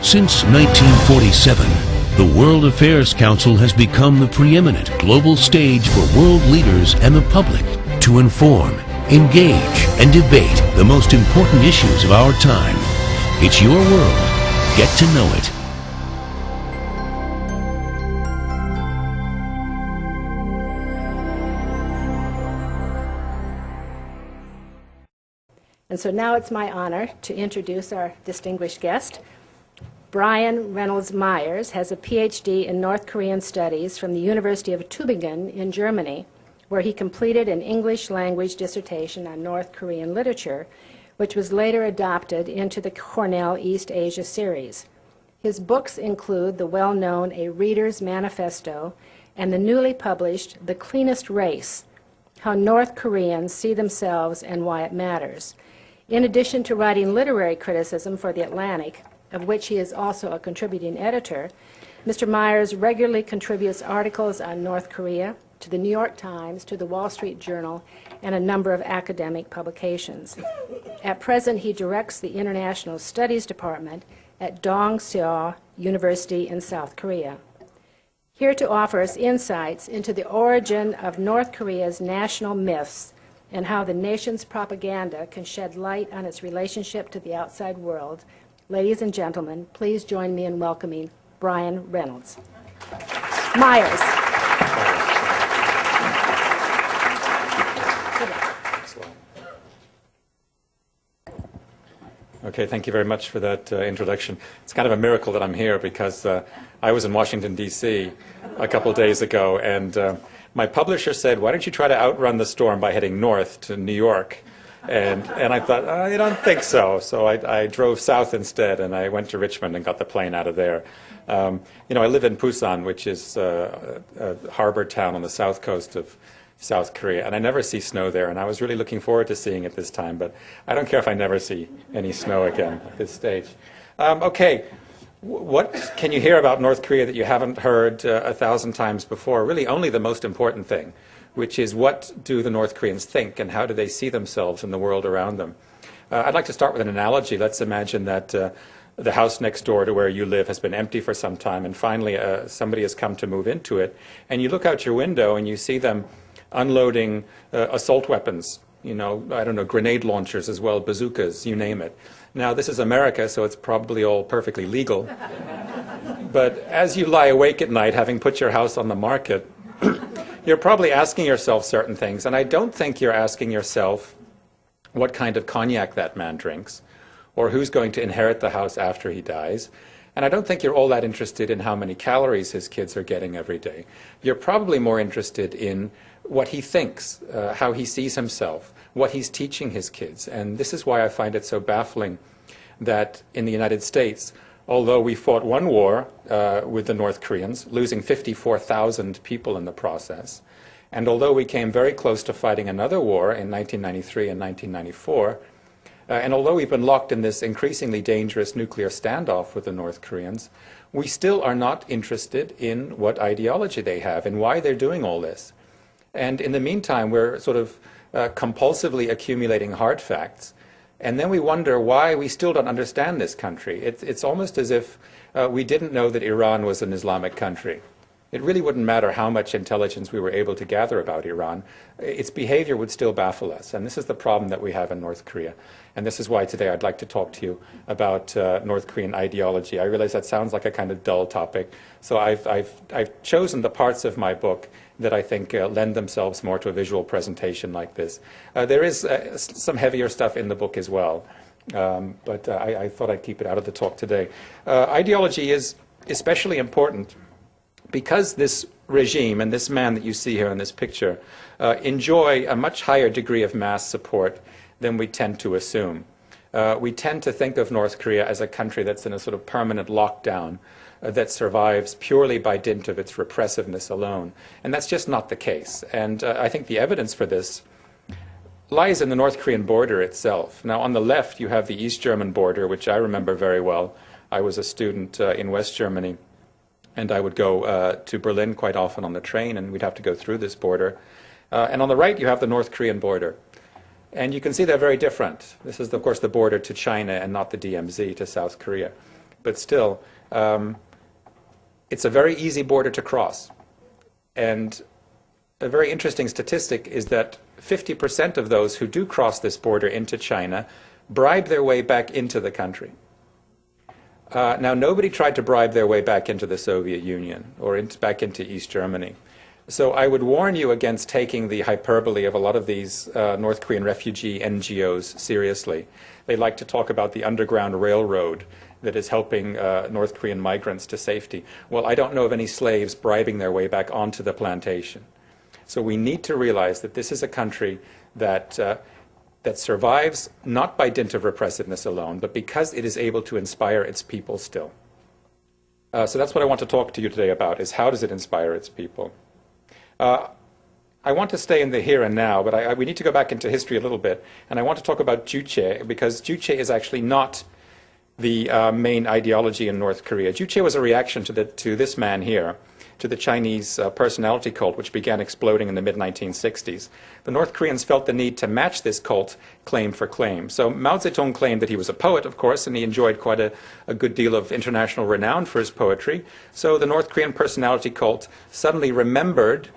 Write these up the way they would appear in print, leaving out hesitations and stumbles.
Since 1947, the World Affairs Council has become the preeminent global stage for world leaders and the public to inform, engage, and debate the most important issues of our time. It's your world. Get to know it. And so now it's my honor to introduce our distinguished guest. Brian Reynolds Myers has a PhD in North Korean Studies from the University of Tübingen in Germany, where he completed an English language dissertation on North Korean literature, which was later adopted into the Cornell East Asia series. His books include the well-known A Reader's Manifesto and the newly published The Cleanest Race, How North Koreans See Themselves and Why It Matters. In addition to writing literary criticism for The Atlantic, of which he is also a contributing editor, Mr. Myers regularly contributes articles on North Korea to the New York Times, to the Wall Street Journal, and a number of academic publications. At present, he directs the International Studies Department at Dong-Seoul University in South Korea. Here to offer us insights into the origin of North Korea's national myths and how the nation's propaganda can shed light on its relationship to the outside world, ladies and gentlemen, please join me in welcoming Brian Reynolds. Myers. Okay, thank you very much for that introduction. It's kind of a miracle that I'm here because I was in Washington, D.C. a couple days ago, and my publisher said, why don't you try to outrun the storm by heading north to New York? And I thought, I don't think so. So I drove south instead, and I went to Richmond and got the plane out of there. I live in Busan, which is a harbor town on the south coast of South Korea, and I never see snow there, and I was really looking forward to seeing it this time, but I don't care if I never see any snow again at this stage. Okay, what can you hear about North Korea that you haven't heard 1,000 times before? Really only the most important thing, which is what do the North Koreans think and how do they see themselves in the world around them? I'd like to start with an analogy. Let's imagine that the house next door to where you live has been empty for some time, and finally somebody has come to move into it, and you look out your window and you see them unloading assault weapons, I don't know, grenade launchers as well, bazookas, you name it. Now, this is America, so it's probably all perfectly legal. But as you lie awake at night, having put your house on the market, you're probably asking yourself certain things, and I don't think you're asking yourself what kind of cognac that man drinks, or who's going to inherit the house after he dies. And I don't think you're all that interested in how many calories his kids are getting every day. You're probably more interested in what he thinks, how he sees himself, what he's teaching his kids. And this is why I find it so baffling that in the United States, although we fought one war with the North Koreans, losing 54,000 people in the process, and although we came very close to fighting another war in 1993 and 1994, and although we've been locked in this increasingly dangerous nuclear standoff with the North Koreans, we still are not interested in what ideology they have and why they're doing all this. And in the meantime, we're sort of compulsively accumulating hard facts. And then we wonder why we still don't understand this country. It's almost as if we didn't know that Iran was an Islamic country. It really wouldn't matter how much intelligence we were able to gather about Iran. Its behavior would still baffle us. And this is the problem that we have in North Korea. And this is why today I'd like to talk to you about North Korean ideology. I realize that sounds like a kind of dull topic. So I've chosen the parts of my book that I think lend themselves more to a visual presentation like this. There is some heavier stuff in the book as well. But I thought I'd keep it out of the talk today. Ideology is especially important because this regime and this man that you see here in this picture enjoy a much higher degree of mass support than we tend to assume. We tend to think of North Korea as a country that's in a sort of permanent lockdown that survives purely by dint of its repressiveness alone. And that's just not the case. And I think the evidence for this lies in the North Korean border itself. Now, on the left, you have the East German border, which I remember very well. I was a student in West Germany, and I would go to Berlin quite often on the train, and we'd have to go through this border. And on the right, you have the North Korean border. And you can see they're very different. This is, of course, the border to China and not the DMZ to South Korea. but still, it's a very easy border to cross. And a very interesting statistic is that 50% of those who do cross this border into China bribe their way back into the country. Now, nobody tried to bribe their way back into the Soviet Union or back into East Germany. So I would warn you against taking the hyperbole of a lot of these North Korean refugee NGOs seriously. They like to talk about the Underground Railroad that is helping North Korean migrants to safety. Well, I don't know of any slaves bribing their way back onto the plantation. So we need to realize that this is a country that survives not by dint of repressiveness alone, but because it is able to inspire its people still. So that's what I want to talk to you today about, is how does it inspire its people? I want to stay in the here and now, but we need to go back into history a little bit, and I want to talk about Juche, because Juche is actually not the main ideology in North Korea. Juche was a reaction to this man here, to the Chinese personality cult, which began exploding in the mid-1960s. The North Koreans felt the need to match this cult claim for claim. So Mao Zedong claimed that he was a poet, of course, and he enjoyed quite a good deal of international renown for his poetry. So the North Korean personality cult suddenly remembered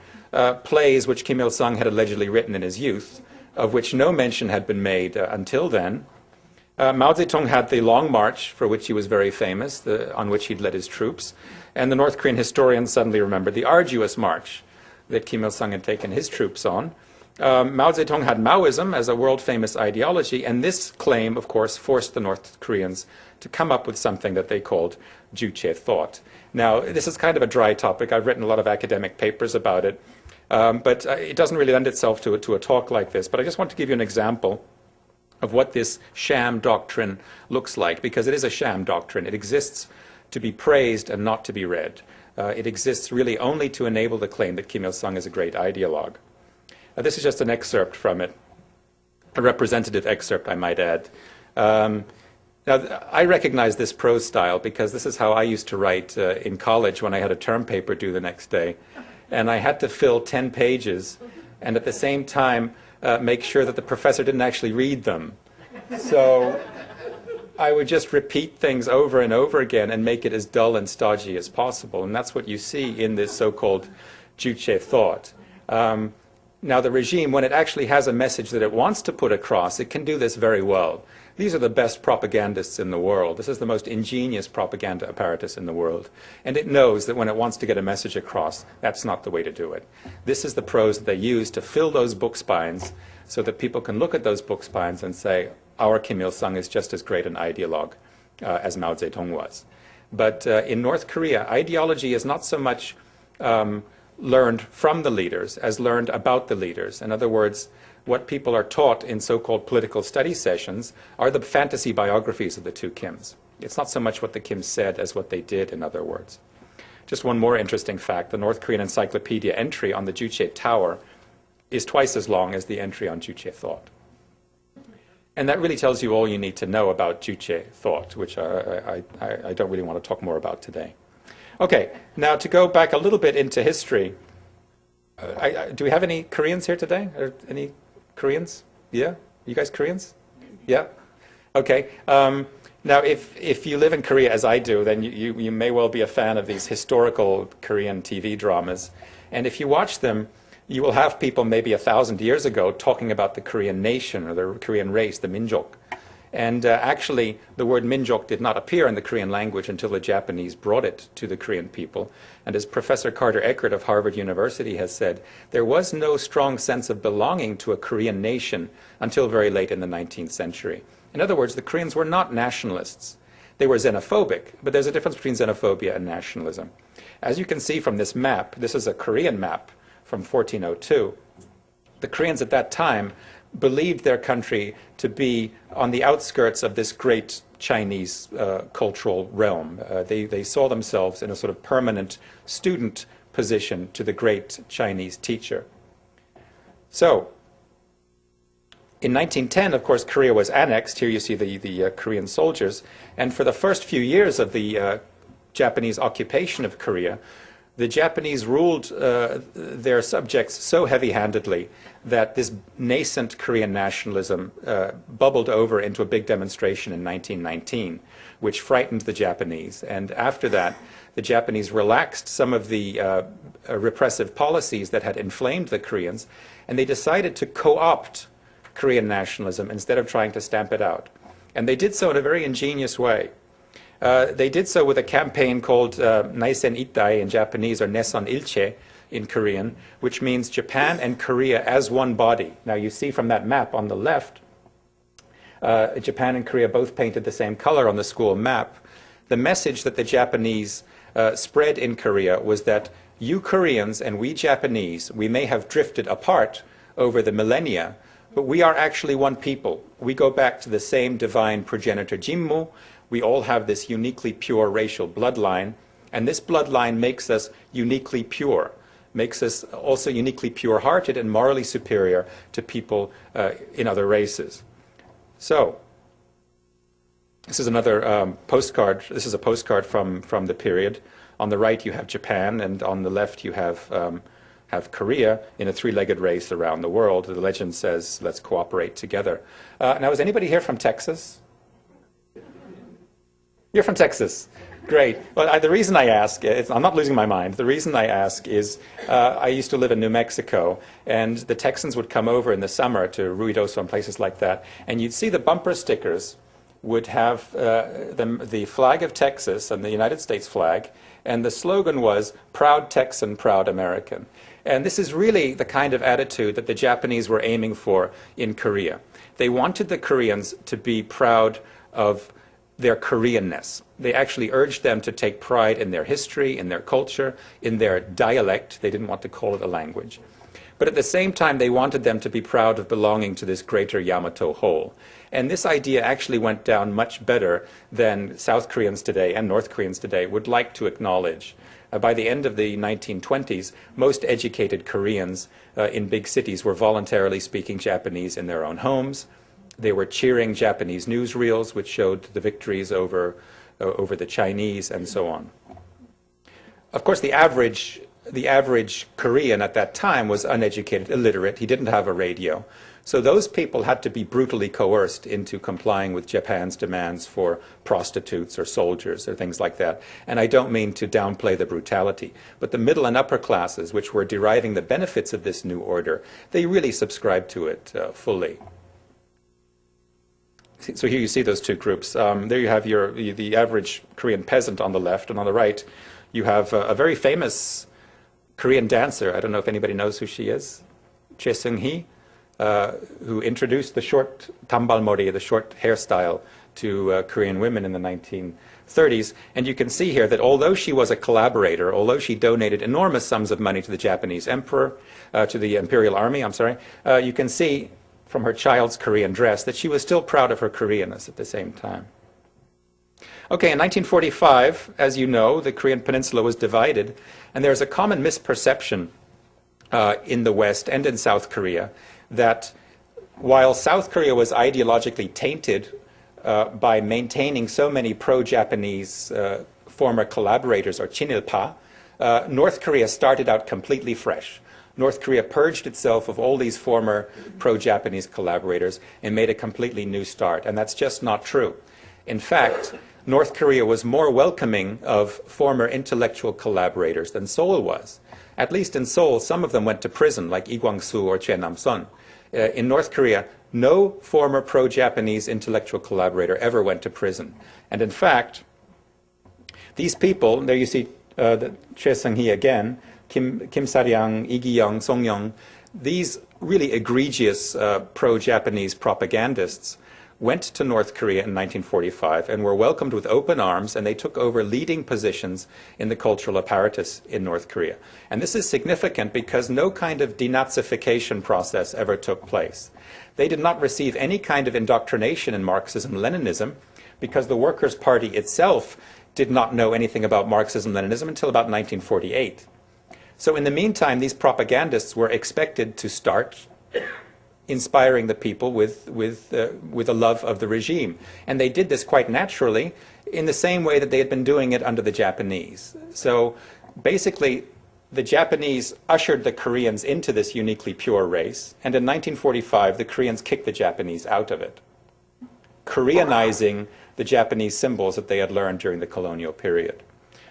plays which Kim Il-sung had allegedly written in his youth, of which no mention had been made until then. Mao Zedong had the Long March, for which he was very famous, on which he'd led his troops. And the North Korean historians suddenly remembered the Arduous March that Kim Il-sung had taken his troops on. Mao Zedong had Maoism as a world-famous ideology, and this claim, of course, forced the North Koreans to come up with something that they called Juche thought. Now, this is kind of a dry topic. I've written a lot of academic papers about it, but it doesn't really lend itself to a talk like this. But I just want to give you an example of what this sham doctrine looks like, because it is a sham doctrine. It exists to be praised and not to be read. It exists really only to enable the claim that Kim Il-sung is a great ideologue. This is just an excerpt from it, a representative excerpt, I might add. Now, I recognize this prose style because this is how I used to write in college when I had a term paper due the next day. And I had to fill 10 pages and at the same time make sure that the professor didn't actually read them. So I would just repeat things over and over again and make it as dull and stodgy as possible. And that's what you see in this so-called Juche thought. Now, the regime, when it actually has a message that it wants to put across, it can do this very well. These are the best propagandists in the world. This is the most ingenious propaganda apparatus in the world. And it knows that when it wants to get a message across, that's not the way to do it. This is the prose that they use to fill those book spines so that people can look at those book spines and say, our Kim Il-sung is just as great an ideologue as Mao Zedong was. But in North Korea, ideology is not so much learned from the leaders as learned about the leaders. In other words, what people are taught in so-called political study sessions are the fantasy biographies of the two Kims. It's not so much what the Kims said as what they did, in other words. Just one more interesting fact, the North Korean Encyclopedia entry on the Juche Tower is twice as long as the entry on Juche thought. And that really tells you all you need to know about Juche thought, which I don't really want to talk more about today. Okay, now to go back a little bit into history, do we have any Koreans here today? Any Koreans? Yeah? You guys Koreans? Yeah? Okay. Now, if you live in Korea, as I do, then you may well be a fan of these historical Korean TV dramas. And if you watch them, you will have people maybe 1,000 years ago talking about the Korean nation or the Korean race, the Minjok. And actually, the word Minjok did not appear in the Korean language until the Japanese brought it to the Korean people. And as Professor Carter Eckert of Harvard University has said, there was no strong sense of belonging to a Korean nation until very late in the 19th century. In other words, the Koreans were not nationalists. They were xenophobic, but there's a difference between xenophobia and nationalism. As you can see from this map, this is a Korean map from 1402. The Koreans at that time believed their country to be on the outskirts of this great Chinese cultural realm. They saw themselves in a sort of permanent student position to the great Chinese teacher. So, in 1910, of course, Korea was annexed. Here you see the Korean soldiers. And for the first few years of the Japanese occupation of Korea, the Japanese ruled their subjects so heavy-handedly that this nascent Korean nationalism bubbled over into a big demonstration in 1919, which frightened the Japanese. And after that, the Japanese relaxed some of the repressive policies that had inflamed the Koreans, and they decided to co-opt Korean nationalism instead of trying to stamp it out. And they did so in a very ingenious way. They did so with a campaign called Naisen Ittai in Japanese, or Neson Ilche in Korean, which means Japan and Korea as one body. Now you see from that map on the left, Japan and Korea both painted the same color on the school map. The message that the Japanese spread in Korea was that you Koreans and we Japanese, we may have drifted apart over the millennia, but we are actually one people. We go back to the same divine progenitor Jimmu. We all have this uniquely pure racial bloodline, and this bloodline makes us uniquely pure, makes us also uniquely pure-hearted and morally superior to people in other races. So, this is another postcard. This is a postcard from the period. On the right you have Japan, and on the left you have Korea in a three-legged race around the world. The legend says, let's cooperate together. Now, is anybody here from Texas? You're from Texas. Great. Well, the reason I ask, I'm not losing my mind. The reason I ask is I used to live in New Mexico, and the Texans would come over in the summer to Ruidoso and places like that, and you'd see the bumper stickers would have the flag of Texas and the United States flag, and the slogan was, "Proud Texan, Proud American." And this is really the kind of attitude that the Japanese were aiming for in Korea. They wanted the Koreans to be proud of their Koreanness. They actually urged them to take pride in their history, in their culture, in their dialect. They didn't want to call it a language. But at the same time, they wanted them to be proud of belonging to this greater Yamato whole. And this idea actually went down much better than South Koreans today and North Koreans today would like to acknowledge. By the end of the 1920s, most educated Koreans in big cities were voluntarily speaking Japanese in their own homes. They were cheering Japanese newsreels, which showed the victories over the Chinese and so on. Of course, the average Korean at that time was uneducated, illiterate. He didn't have a radio. So those people had to be brutally coerced into complying with Japan's demands for prostitutes or soldiers or things like that. And I don't mean to downplay the brutality, but the middle and upper classes, which were deriving the benefits of this new order, they really subscribed to it fully. So here you see those two groups. There you have the average Korean peasant on the left, and on the right you have a very famous Korean dancer. I don't know if anybody knows who she is. Choi Seung-hee, who introduced the short tambalmori, the short hairstyle, to Korean women in the 1930s. And you can see here that although she was a collaborator, although she donated enormous sums of money to the Japanese emperor, to the Imperial Army, you can see from her child's Korean dress that she was still proud of her Koreanness at the same time. Okay, in 1945, as you know, the Korean peninsula was divided, and there's a common misperception in the West and in South Korea that while South Korea was ideologically tainted by maintaining so many pro-Japanese former collaborators, or 친일파, North Korea started out completely fresh. North Korea purged itself of all these former pro-Japanese collaborators and made a completely new start, and that's just not true. In fact, North Korea was more welcoming of former intellectual collaborators than Seoul was. At least in Seoul, some of them went to prison, like Lee Kwang-soo or Choi Nam-son. In North Korea, no former pro-Japanese intellectual collaborator ever went to prison. And in fact, these people, there you see Choi Seung-hee again, Kim Saryang, Lee Gi-young, Song Young, these really egregious pro-Japanese propagandists went to North Korea in 1945 and were welcomed with open arms, and they took over leading positions in the cultural apparatus in North Korea. And this is significant because no kind of denazification process ever took place. They did not receive any kind of indoctrination in Marxism-Leninism because the Workers' Party itself did not know anything about Marxism-Leninism until about 1948. So in the meantime, these propagandists were expected to start inspiring the people with a love of the regime. And they did this quite naturally in the same way that they had been doing it under the Japanese. So basically, the Japanese ushered the Koreans into this uniquely pure race, and in 1945, the Koreans kicked the Japanese out of it, Koreanizing the Japanese symbols that they had learned during the colonial period.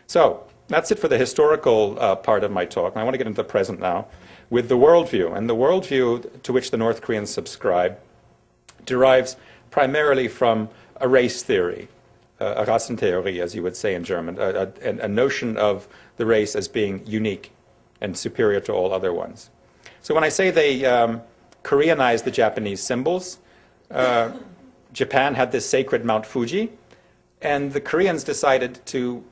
So that's it for the historical part of my talk. And I want to get into the present now with the worldview. And the worldview to which the North Koreans subscribe derives primarily from a race theory, a Rassentheorie, as you would say in German, a notion of the race as being unique and superior to all other ones. So when I say they Koreanized the Japanese symbols, Japan had this sacred Mount Fuji, and the Koreans decided to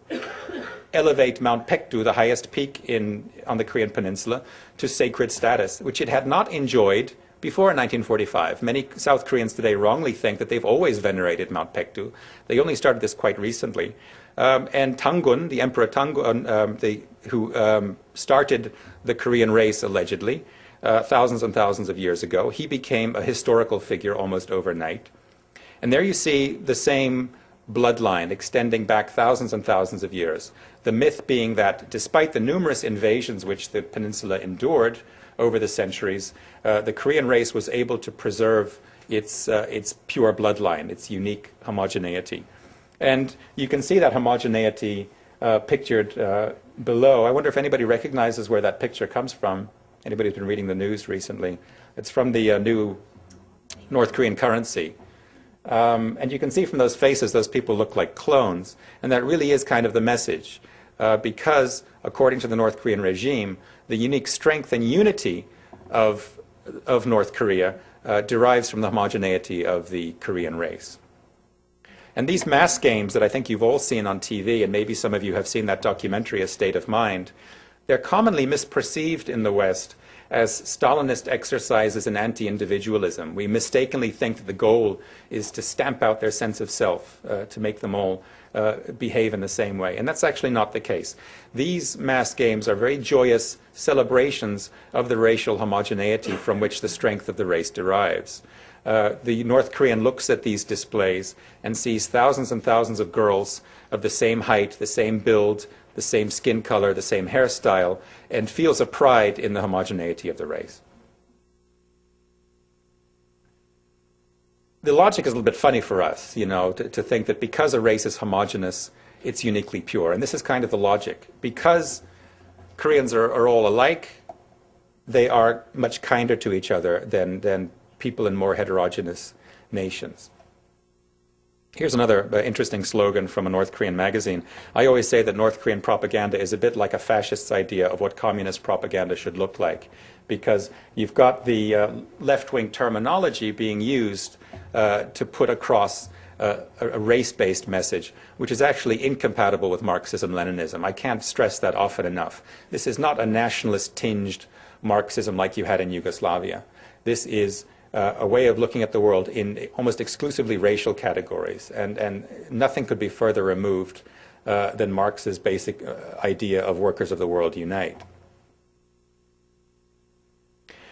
elevate Mount Paektu, the highest peak on the Korean peninsula, to sacred status, which it had not enjoyed before 1945. Many South Koreans today wrongly think that they've always venerated Mount Paektu. They only started this quite recently. And Tangun, the Emperor Tangun, who started the Korean race allegedly, thousands and thousands of years ago, he became a historical figure almost overnight. And there you see the same bloodline extending back thousands and thousands of years. The myth being that despite the numerous invasions which the peninsula endured over the centuries, the Korean race was able to preserve its pure bloodline, its unique homogeneity. And you can see that homogeneity pictured below. I wonder if anybody recognizes where that picture comes from. Anybody who's been reading the news recently. It's from the new North Korean currency. And you can see from those faces, those people look like clones. And that really is kind of the message. Because, according to the North Korean regime, the unique strength and unity of North Korea derives from the homogeneity of the Korean race. And these mass games that I think you've all seen on TV, and maybe some of you have seen that documentary, A State of Mind, they're commonly misperceived in the West as Stalinist exercises in anti-individualism. We mistakenly think that the goal is to stamp out their sense of self, to make them all behave in the same way. And that's actually not the case. These mass games are very joyous celebrations of the racial homogeneity from which the strength of the race derives. The North Korean looks at these displays and sees thousands and thousands of girls of the same height, the same build, the same skin color, the same hairstyle, and feels a pride in the homogeneity of the race. The logic is a little bit funny for us, to think that because a race is homogeneous, it's uniquely pure. And this is kind of the logic. Because Koreans are all alike, they are much kinder to each other than people in more heterogeneous nations. Here's another interesting slogan from a North Korean magazine. I always say that North Korean propaganda is a bit like a fascist's idea of what communist propaganda should look like, because you've got the left-wing terminology being used to put across a race-based message, which is actually incompatible with Marxism-Leninism. I can't stress that often enough. This is not a nationalist-tinged Marxism like you had in Yugoslavia. This is a way of looking at the world in almost exclusively racial categories, and nothing could be further removed than Marx's basic idea of workers of the world unite.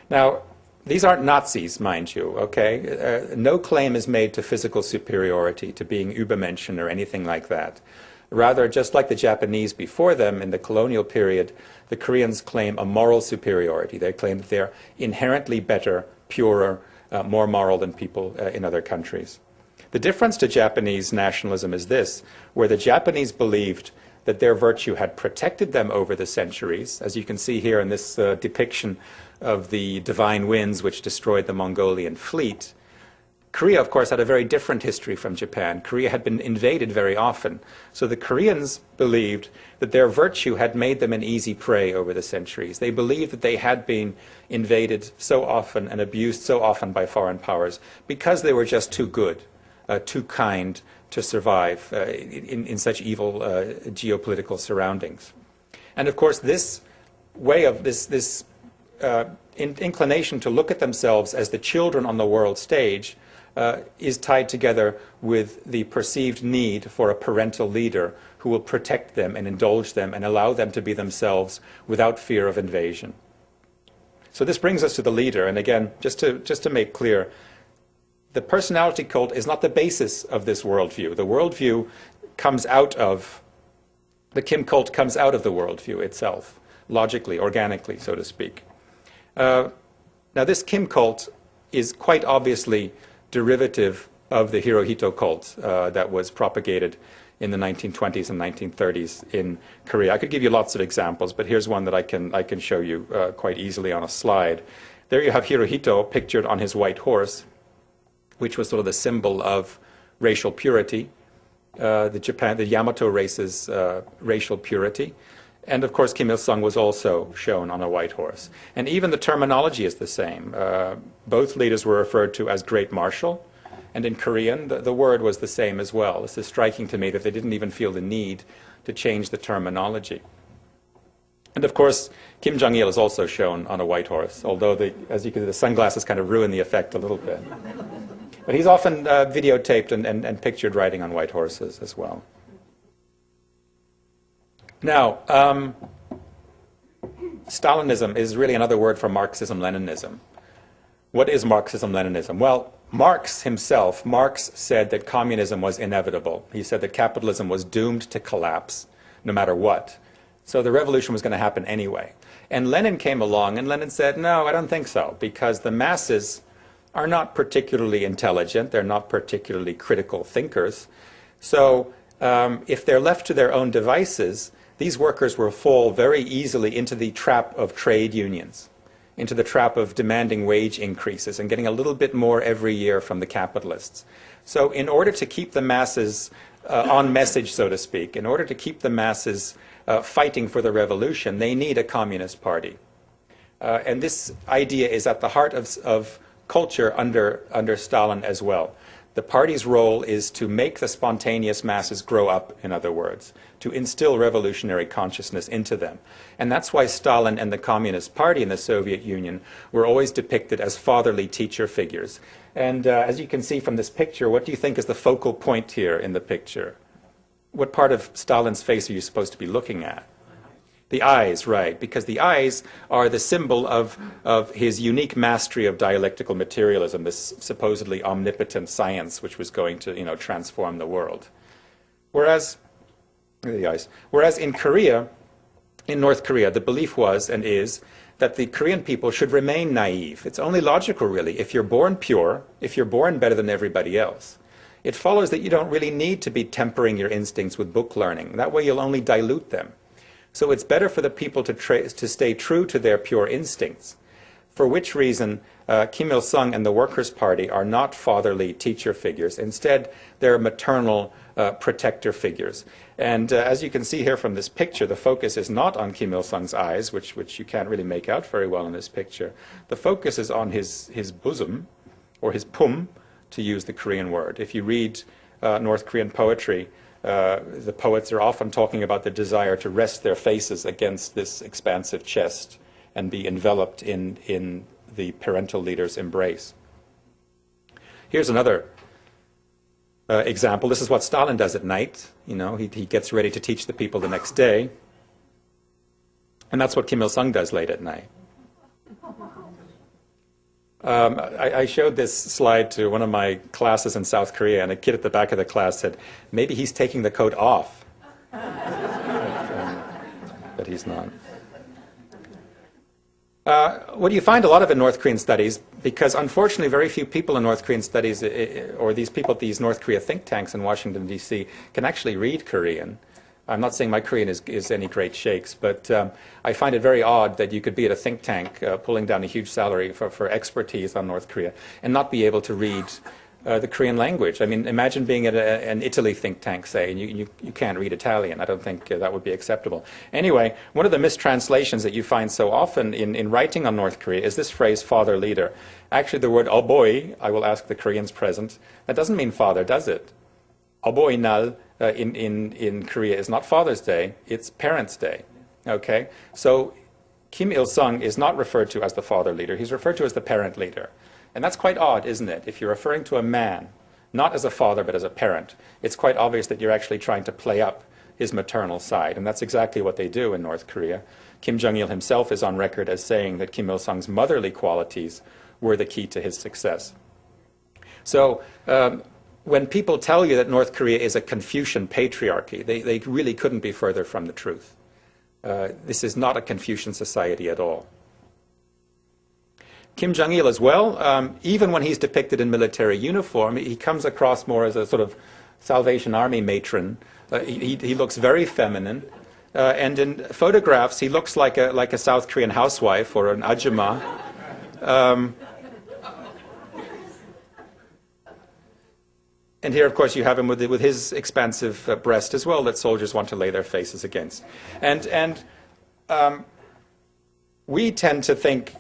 Now, these aren't Nazis, mind you, okay? No claim is made to physical superiority, to being Übermenschen or anything like that. Rather, just like the Japanese before them in the colonial period, the Koreans claim a moral superiority. They claim that they're inherently better, purer, more moral than people in other countries. The difference to Japanese nationalism is this, where the Japanese believed that their virtue had protected them over the centuries, as you can see here in this depiction of the divine winds which destroyed the Mongolian fleet. Korea, of course, had a very different history from Japan. Korea had been invaded very often. So the Koreans believed that their virtue had made them an easy prey over the centuries. They believed that they had been invaded so often and abused so often by foreign powers because they were just too good, too kind to survive in such evil geopolitical surroundings. And of course, this way of this inclination to look at themselves as the children on the world stage is tied together with the perceived need for a parental leader who will protect them and indulge them and allow them to be themselves without fear of invasion. So this brings us to the leader. And again, just to make clear, the personality cult is not the basis of this worldview. The worldview comes out of the Kim cult comes out of the worldview itself, logically, organically, so to speak. Now, this Kim cult is quite obviously derivative of the Hirohito cult that was propagated in the 1920s and 1930s in Korea. I could give you lots of examples, but here's one that I can show you quite easily on a slide. There you have Hirohito pictured on his white horse, which was sort of the symbol of racial purity, the Yamato race's racial purity. And of course, Kim Il-sung was also shown on a white horse. And even the terminology is the same. Both leaders were referred to as Great Marshal. And in Korean, the word was the same as well. This is striking to me that they didn't even feel the need to change the terminology. And of course, Kim Jong-il is also shown on a white horse, although, as you can see, the sunglasses kind of ruin the effect a little bit. But he's often videotaped and pictured riding on white horses as well. Now, Stalinism is really another word for Marxism-Leninism. What is Marxism-Leninism? Well, Marx said that communism was inevitable. He said that capitalism was doomed to collapse no matter what. So the revolution was going to happen anyway. And Lenin came along and Lenin said, no, I don't think so, because the masses are not particularly intelligent. They're not particularly critical thinkers. So if they're left to their own devices, these workers will fall very easily into the trap of trade unions, into the trap of demanding wage increases and getting a little bit more every year from the capitalists. So in order to keep the masses on message, so to speak, in order to keep the masses fighting for the revolution, they need a communist party. And this idea is at the heart of culture under Stalin as well. The party's role is to make the spontaneous masses grow up, in other words, to instill revolutionary consciousness into them. And that's why Stalin and the Communist Party in the Soviet Union were always depicted as fatherly teacher figures. And as you can see from this picture, what do you think is the focal point here in the picture? What part of Stalin's face are you supposed to be looking at? The eyes, right, because the eyes are the symbol of his unique mastery of dialectical materialism, this supposedly omnipotent science which was going to, transform the world. Whereas in Korea, in North Korea, the belief was and is that the Korean people should remain naive. It's only logical, really. If you're born pure, if you're born better than everybody else, it follows that you don't really need to be tempering your instincts with book learning. That way you'll only dilute them. So it's better for the people to stay true to their pure instincts, for which reason Kim Il-sung and the Workers' Party are not fatherly teacher figures. Instead, they're maternal protector figures. And as you can see here from this picture, the focus is not on Kim Il-sung's eyes, which you can't really make out very well in this picture. The focus is on his bosom, or his pum, to use the Korean word. If you read North Korean poetry, the poets are often talking about the desire to rest their faces against this expansive chest and be enveloped in the parental leader's embrace. Here's another example. This is what Stalin does at night. He gets ready to teach the people the next day. And that's what Kim Il-sung does late at night. I showed this slide to one of my classes in South Korea, and a kid at the back of the class said, maybe he's taking the coat off. But he's not. What you find a lot of in North Korean studies, because unfortunately very few people in North Korean studies, or these people at these North Korea think tanks in Washington, D.C., can actually read Korean. I'm not saying my Korean is any great shakes, but I find it very odd that you could be at a think tank pulling down a huge salary for expertise on North Korea and not be able to read the Korean language. I mean, imagine being at an Italy think tank, say, and you can't read Italian. I don't think that would be acceptable. Anyway, one of the mistranslations that you find so often in writing on North Korea is this phrase, father leader. Actually, the word oboy, I will ask the Koreans present, that doesn't mean father, does it? Oboy nal in Korea is not Father's Day, it's Parents' Day. Okay? So Kim Il-sung is not referred to as the father leader, he's referred to as the parent leader. And that's quite odd, isn't it? If you're referring to a man, not as a father but as a parent, it's quite obvious that you're actually trying to play up his maternal side. And that's exactly what they do in North Korea. Kim Jong-il himself is on record as saying that Kim Il-sung's motherly qualities were the key to his success. So when people tell you that North Korea is a Confucian patriarchy, they really couldn't be further from the truth. This is not a Confucian society at all. Kim Jong-il as well, even when he's depicted in military uniform, he comes across more as a sort of Salvation Army matron. He looks very feminine. And in photographs, he looks like a South Korean housewife or an ajumma. And here, of course, you have him with his expansive breast as well that soldiers want to lay their faces against. And we tend to think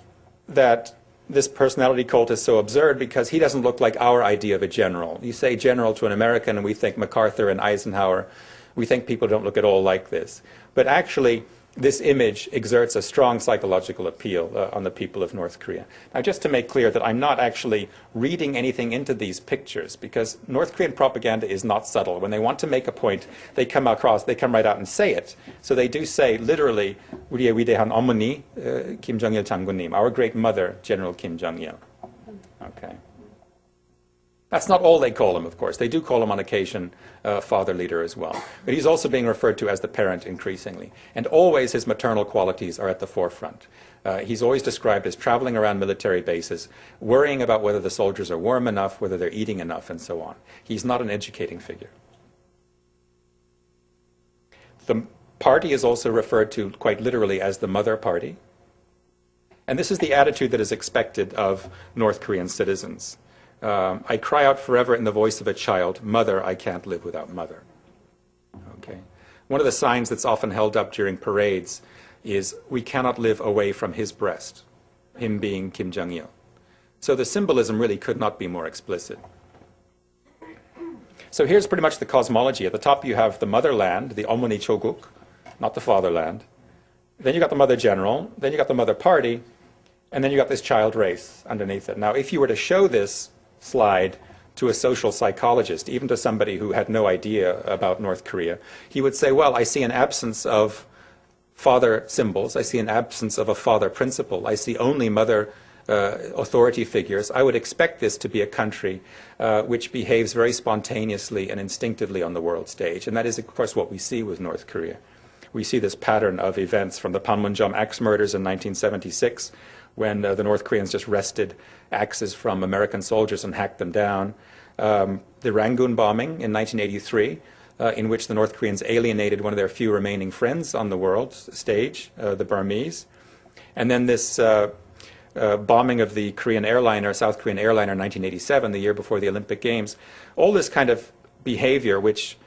that this personality cult is so absurd because he doesn't look like our idea of a general. You say general to an American, and we think MacArthur and Eisenhower. We think people don't look at all like this. But actually, this image exerts a strong psychological appeal on the people of North Korea. Now, just to make clear that I'm not actually reading anything into these pictures, because North Korean propaganda is not subtle. When they want to make a point, they come right out and say it. So they do say, literally, 우리의 위대한 어머니, 김정일 장군님, our great mother, General Kim Jong-il. Okay. That's not all they call him, of course. They do call him on occasion father leader as well. But he's also being referred to as the parent increasingly. And always his maternal qualities are at the forefront. He's always described as traveling around military bases, worrying about whether the soldiers are warm enough, whether they're eating enough, and so on. He's not an educating figure. The party is also referred to quite literally as the Mother Party. And this is the attitude that is expected of North Korean citizens. I cry out forever in the voice of a child, mother, I can't live without mother. Okay. One of the signs that's often held up during parades is we cannot live away from his breast, him being Kim Jong-il. So the symbolism really could not be more explicit. So here's pretty much the cosmology. At the top you have the motherland, the 어머니 조국, not the fatherland. Then you got the mother general, then you got the mother party, and then you got this child race underneath it. Now, if you were to show this slide to a social psychologist, even to somebody who had no idea about North Korea, he would say, well, I see an absence of father symbols, I see an absence of a father principle, I see only mother authority figures. I would expect this to be a country which behaves very spontaneously and instinctively on the world stage. And that is, of course, what we see with North Korea. We see this pattern of events from the Panmunjom axe murders in 1976, when the North Koreans just wrested axes from American soldiers and hacked them down. The Rangoon bombing in 1983, in which the North Koreans alienated one of their few remaining friends on the world stage, the Burmese. And then this bombing of the Korean airliner, South Korean airliner in 1987, the year before the Olympic Games. All this kind of behavior, which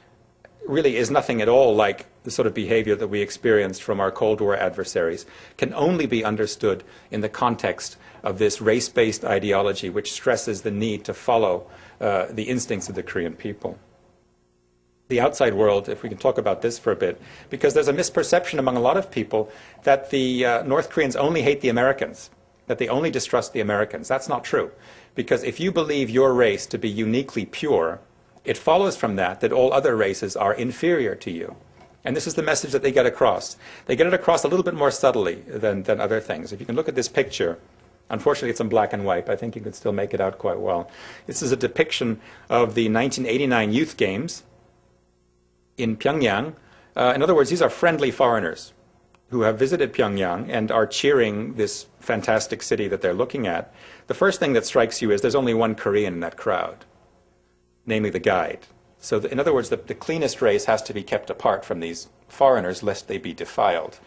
really is nothing at all like the sort of behavior that we experienced from our Cold War adversaries, can only be understood in the context of this race-based ideology which stresses the need to follow the instincts of the Korean people. The outside world, if we can talk about this for a bit, because there's a misperception among a lot of people that the North Koreans only hate the Americans, that they only distrust the Americans. That's not true. Because if you believe your race to be uniquely pure, it follows from that that all other races are inferior to you. And this is the message that they get across. They get it across a little bit more subtly than other things. If you can look at this picture, unfortunately it's in black and white, but I think you can still make it out quite well. This is a depiction of the 1989 Youth Games in Pyongyang. In other words, these are friendly foreigners who have visited Pyongyang and are cheering this fantastic city that they're looking at. The first thing that strikes you is there's only one Korean in that crowd, namely the guide. So in other words, the cleanest race has to be kept apart from these foreigners lest they be defiled.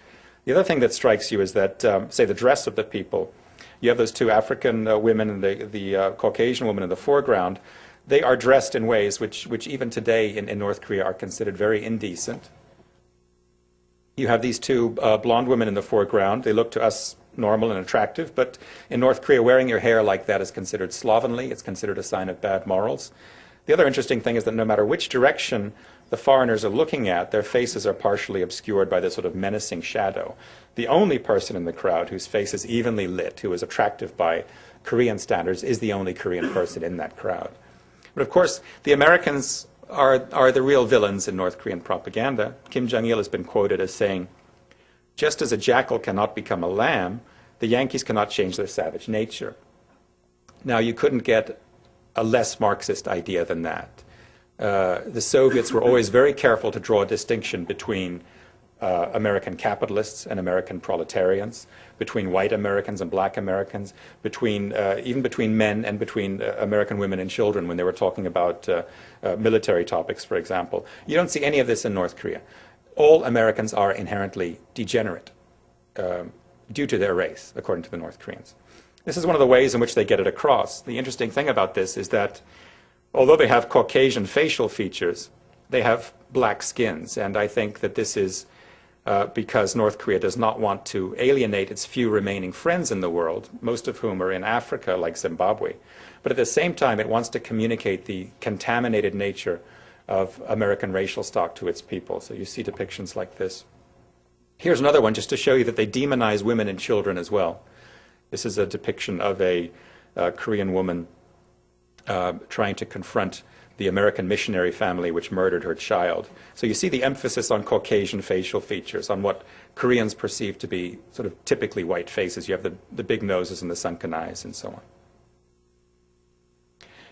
The other thing that strikes you is that, say, the dress of the people. You have those two African women and the Caucasian woman in the foreground. They are dressed in ways which even today in North Korea are considered very indecent. You have these two blonde women in the foreground. They look to us normal and attractive, but in North Korea, wearing your hair like that is considered slovenly. It's considered a sign of bad morals. The other interesting thing is that no matter which direction the foreigners are looking at, their faces are partially obscured by this sort of menacing shadow. The only person in the crowd whose face is evenly lit, who is attractive by Korean standards, is the only Korean person in that crowd. But of course, the Americans are the real villains in North Korean propaganda. Kim Jong-il has been quoted as saying, just as a jackal cannot become a lamb, the Yankees cannot change their savage nature. Now, you couldn't get a less Marxist idea than that. The Soviets were always very careful to draw a distinction between American capitalists and American proletarians, between white Americans and black Americans, even between men and between American women and children when they were talking about military topics, for example. You don't see any of this in North Korea. All Americans are inherently degenerate due to their race, according to the North Koreans. This is one of the ways in which they get it across. The interesting thing about this is that although they have Caucasian facial features, they have black skins, and I think that this is because North Korea does not want to alienate its few remaining friends in the world, most of whom are in Africa, like Zimbabwe. But at the same time, it wants to communicate the contaminated nature of American racial stock to its people. So you see depictions like this. Here's another one just to show you that they demonize women and children as well. This is a depiction of a Korean woman trying to confront the American missionary family which murdered her child. So you see the emphasis on Caucasian facial features, on what Koreans perceive to be sort of typically white faces. You have the big noses and the sunken eyes and so on.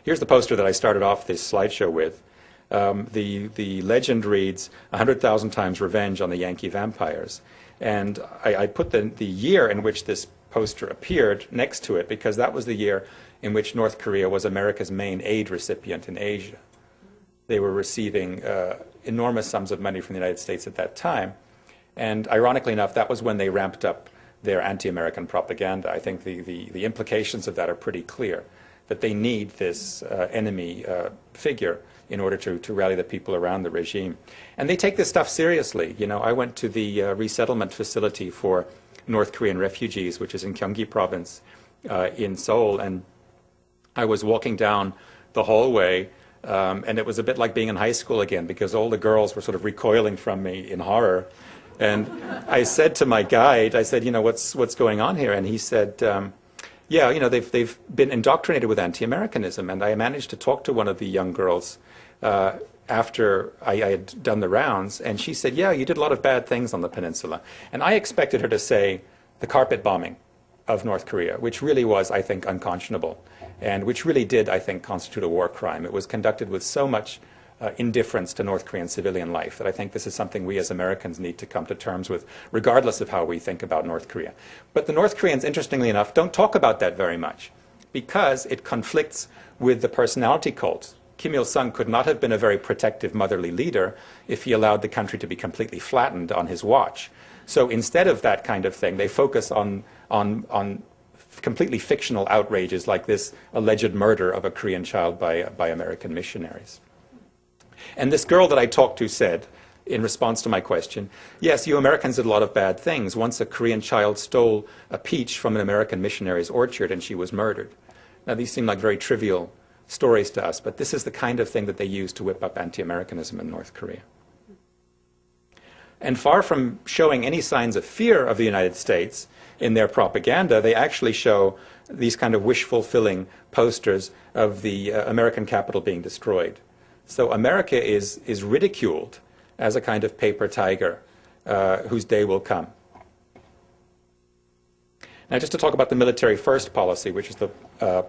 Here's the poster that I started off this slideshow with. The legend reads, 100,000 times revenge on the Yankee vampires. And I put the year in which this poster appeared next to it because that was the year in which North Korea was America's main aid recipient in Asia. They were receiving enormous sums of money from the United States at that time. And ironically enough, that was when they ramped up their anti-American propaganda. I think the implications of that are pretty clear, that they need this enemy figure in order to rally the people around the regime. And they take this stuff seriously. You know, I went to the resettlement facility for North Korean refugees, which is in Gyeonggi province in Seoul, and I was walking down the hallway, and it was a bit like being in high school again because all the girls were sort of recoiling from me in horror. And I said to my guide, I said, you know, what's going on here? And he said, yeah, you know, they've been indoctrinated with anti-Americanism. And I managed to talk to one of the young girls after I had done the rounds, and she said, yeah, you did a lot of bad things on the peninsula. And I expected her to say the carpet bombing of North Korea, which really was, I think, unconscionable, and which really did, I think, constitute a war crime. It was conducted with so much indifference to North Korean civilian life that I think this is something we as Americans need to come to terms with, regardless of how we think about North Korea. But the North Koreans, interestingly enough, don't talk about that very much because it conflicts with the personality cult. Kim Il-sung could not have been a very protective motherly leader if he allowed the country to be completely flattened on his watch. So instead of that kind of thing, they focus on completely fictional outrages like this alleged murder of a Korean child by American missionaries. And this girl that I talked to said, in response to my question, yes, you Americans did a lot of bad things. Once a Korean child stole a peach from an American missionary's orchard and she was murdered. Now these seem like very trivial stories to us, but this is the kind of thing that they use to whip up anti-Americanism in North Korea. And far from showing any signs of fear of the United States in their propaganda, they actually show these kind of wish-fulfilling posters of the American capital being destroyed. So America is ridiculed as a kind of paper tiger whose day will come. Now, just to talk about the military first policy, which is the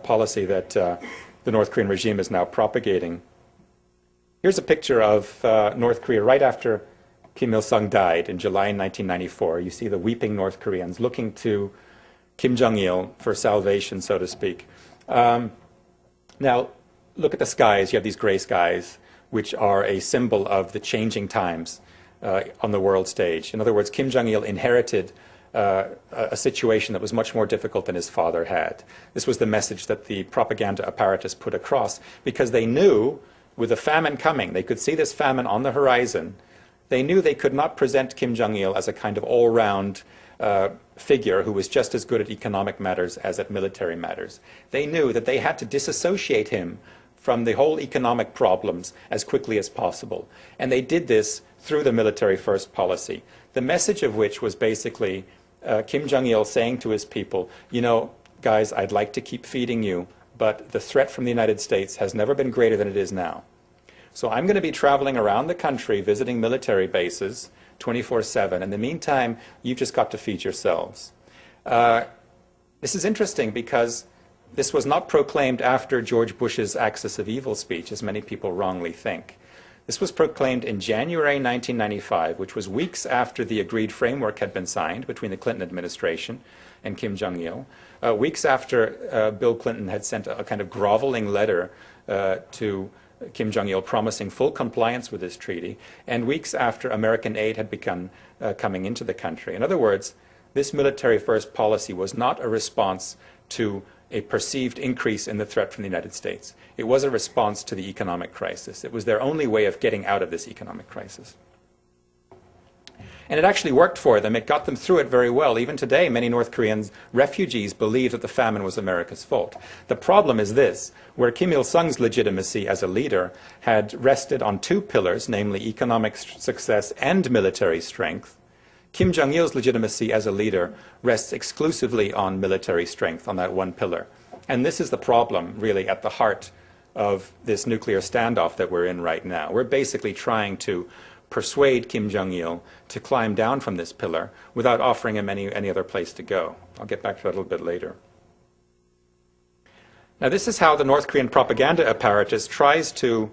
policy that the North Korean regime is now propagating. Here's a picture of North Korea right after Kim Il-sung died in July 1994. You see the weeping North Koreans looking to Kim Jong-il for salvation, so to speak. Now, look at the skies. You have these gray skies, which are a symbol of the changing times on the world stage. In other words, Kim Jong-il inherited a situation that was much more difficult than his father had. This was the message that the propaganda apparatus put across because they knew with the famine coming, they could see this famine on the horizon. They knew they could not present Kim Jong-il as a kind of all-round figure who was just as good at economic matters as at military matters. They knew that they had to disassociate him from the whole economic problems as quickly as possible. And they did this through the military first policy, the message of which was basically Kim Jong-il saying to his people, you know, guys, I'd like to keep feeding you, but the threat from the United States has never been greater than it is now. So I'm going to be traveling around the country visiting military bases 24/7. In the meantime, you've just got to feed yourselves. This is interesting because this was not proclaimed after George Bush's Axis of Evil speech, as many people wrongly think. This was proclaimed in January 1995, which was weeks after the agreed framework had been signed between the Clinton administration and Kim Jong-il, weeks after Bill Clinton had sent a kind of groveling letter to Kim Jong-il promising full compliance with this treaty, and weeks after American aid had begun coming into the country. In other words, this military-first policy was not a response to a perceived increase in the threat from the United States. It was a response to the economic crisis. It was their only way of getting out of this economic crisis. And it actually worked for them. It got them through it very well. Even today, many North Korean refugees believe that the famine was America's fault. The problem is this, where Kim Il-sung's legitimacy as a leader had rested on two pillars, namely economic success and military strength, Kim Jong-il's legitimacy as a leader rests exclusively on military strength, on that one pillar. And this is the problem, really, at the heart of this nuclear standoff that we're in right now. We're basically trying to persuade Kim Jong-il to climb down from this pillar without offering him any other place to go. I'll get back to that a little bit later. Now, this is how the North Korean propaganda apparatus tries to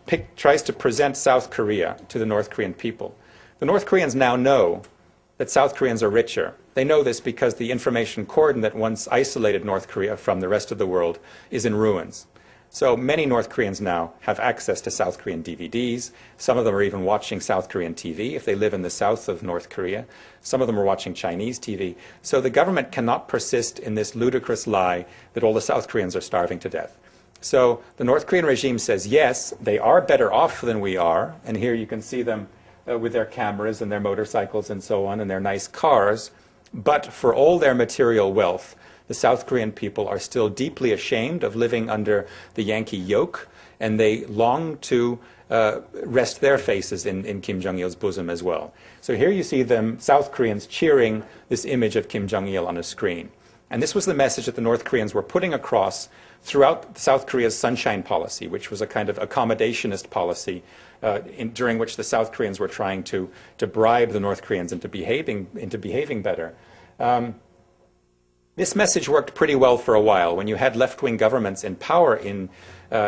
present South Korea to the North Korean people. The North Koreans now know that South Koreans are richer. They know this because the information cordon that once isolated North Korea from the rest of the world is in ruins. So many North Koreans now have access to South Korean DVDs. Some of them are even watching South Korean TV if they live in the south of North Korea. Some of them are watching Chinese TV. So the government cannot persist in this ludicrous lie that all the South Koreans are starving to death. So the North Korean regime says, yes, they are better off than we are. And here you can see them with their cameras and their motorcycles and so on and their nice cars. But for all their material wealth, the South Korean people are still deeply ashamed of living under the Yankee yoke, and they long to rest their faces in Kim Jong-il's bosom as well. So here you see them, South Koreans, cheering this image of Kim Jong-il on a screen. And this was the message that the North Koreans were putting across throughout South Korea's Sunshine Policy, which was a kind of accommodationist policy during which the South Koreans were trying to bribe the North Koreans into behaving better. This message worked pretty well for a while when you had left-wing governments in power in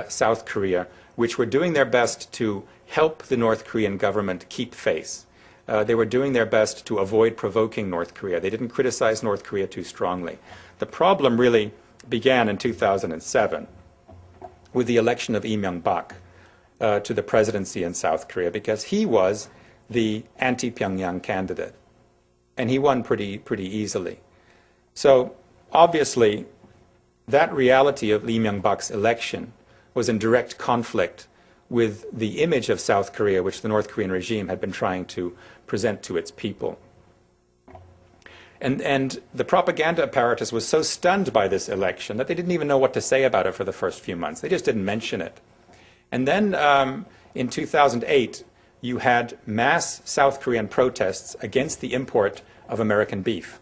South Korea, which were doing their best to help the North Korean government keep face. They were doing their best to avoid provoking North Korea. They didn't criticize North Korea too strongly. The problem really began in 2007 with the election of Lee Myung-bak to the presidency in South Korea, because he was the anti-Pyongyang candidate, and he won pretty easily. So obviously, that reality of Lee Myung-bak's election was in direct conflict with the image of South Korea which the North Korean regime had been trying to present to its people. And the propaganda apparatus was so stunned by this election that they didn't even know what to say about it for the first few months. They just didn't mention it. And then in 2008, you had mass South Korean protests against the import of American beef.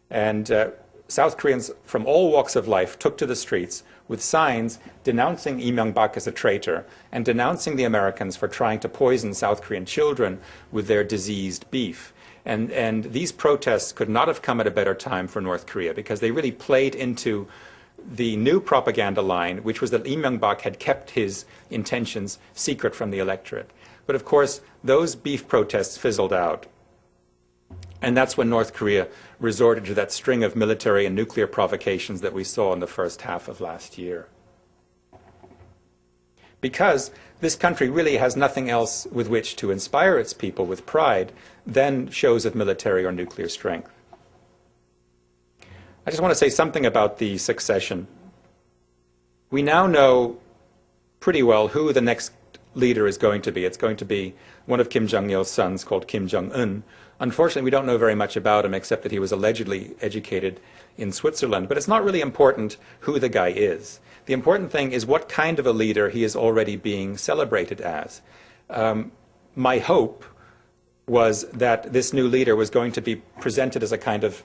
And South Koreans from all walks of life took to the streets with signs denouncing Lee Myung-bak as a traitor and denouncing the Americans for trying to poison South Korean children with their diseased beef. And these protests could not have come at a better time for North Korea, because they really played into the new propaganda line, which was that Lee Myung-bak had kept his intentions secret from the electorate. But of course, those beef protests fizzled out. And that's when North Korea resorted to that string of military and nuclear provocations that we saw in the first half of last year. Because this country really has nothing else with which to inspire its people with pride than shows of military or nuclear strength. I just want to say something about the succession. We now know pretty well who the next leader is going to be. It's going to be one of Kim Jong-il's sons called Kim Jong-un. Unfortunately, we don't know very much about him except that he was allegedly educated in Switzerland. But it's not really important who the guy is. The important thing is what kind of a leader he is already being celebrated as. My hope was that this new leader was going to be presented as a kind of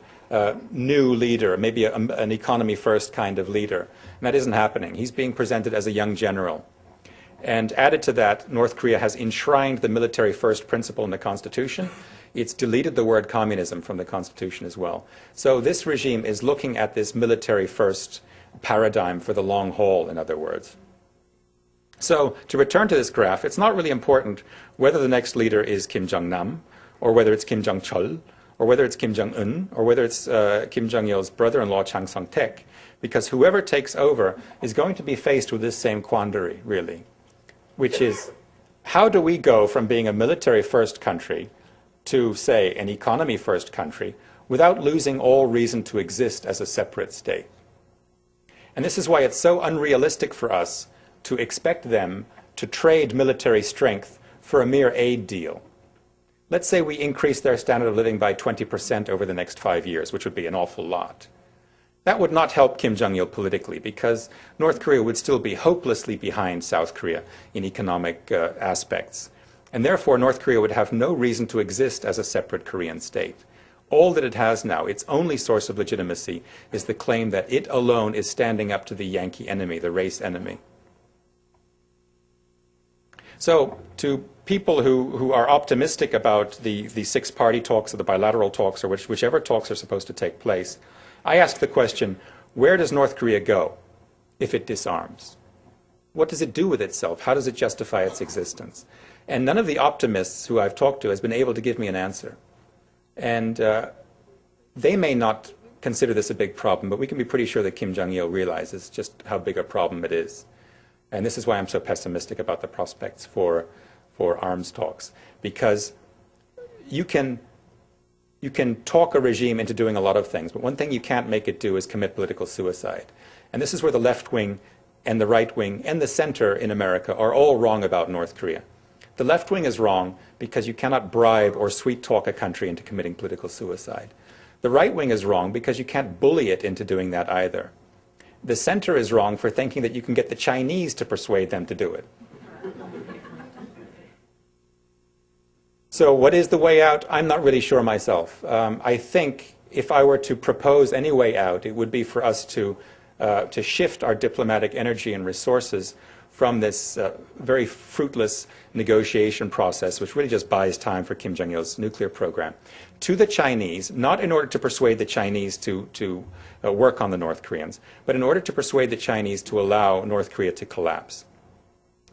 new leader, maybe an economy-first kind of leader. And that isn't happening. He's being presented as a young general. And added to that, North Korea has enshrined the military-first principle in the Constitution. It's deleted the word communism from the Constitution as well. So this regime is looking at this military-first paradigm for the long haul, in other words. So to return to this graph, it's not really important whether the next leader is Kim Jong-nam, or whether it's Kim Jong-chol, or whether it's Kim Jong-un, or whether it's Kim Jong-il's brother-in-law, Chang Song-taek, because whoever takes over is going to be faced with this same quandary, really, which is, how do we go from being a military-first country to, say, an economy-first country without losing all reason to exist as a separate state? And this is why it's so unrealistic for us to expect them to trade military strength for a mere aid deal. Let's say we increase their standard of living by 20% over the next 5 years, which would be an awful lot. That would not help Kim Jong-il politically, because North Korea would still be hopelessly behind South Korea in economic aspects. And therefore, North Korea would have no reason to exist as a separate Korean state. All that it has now, its only source of legitimacy, is the claim that it alone is standing up to the Yankee enemy, the race enemy. So to people who are optimistic about the six-party talks or the bilateral talks or whichever talks are supposed to take place, I ask the question, where does North Korea go if it disarms? What does it do with itself? How does it justify its existence? And none of the optimists who I've talked to has been able to give me an answer. And they may not consider this a big problem, but we can be pretty sure that Kim Jong-il realizes just how big a problem it is. And this is why I'm so pessimistic about the prospects for arms talks, because you can talk a regime into doing a lot of things, but one thing you can't make it do is commit political suicide. And this is where the left wing and the right wing and the center in America are all wrong about North Korea. The left wing is wrong because you cannot bribe or sweet talk a country into committing political suicide. The right wing is wrong because you can't bully it into doing that either. The center is wrong for thinking that you can get the Chinese to persuade them to do it. So what is the way out? I'm not really sure myself. I think if I were to propose any way out, it would be for us to shift our diplomatic energy and resources from this very fruitless negotiation process, which really just buys time for Kim Jong-il's nuclear program, to the Chinese, not in order to persuade the Chinese to work on the North Koreans, but in order to persuade the Chinese to allow North Korea to collapse.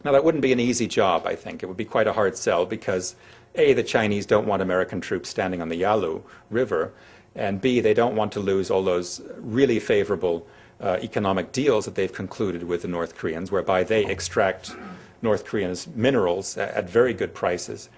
Now, that wouldn't be an easy job, I think. It would be quite a hard sell because, A, the Chinese don't want American troops standing on the Yalu River, and B, they don't want to lose all those really favorable economic deals that they've concluded with the North Koreans, whereby they extract North Korea's minerals at very good prices.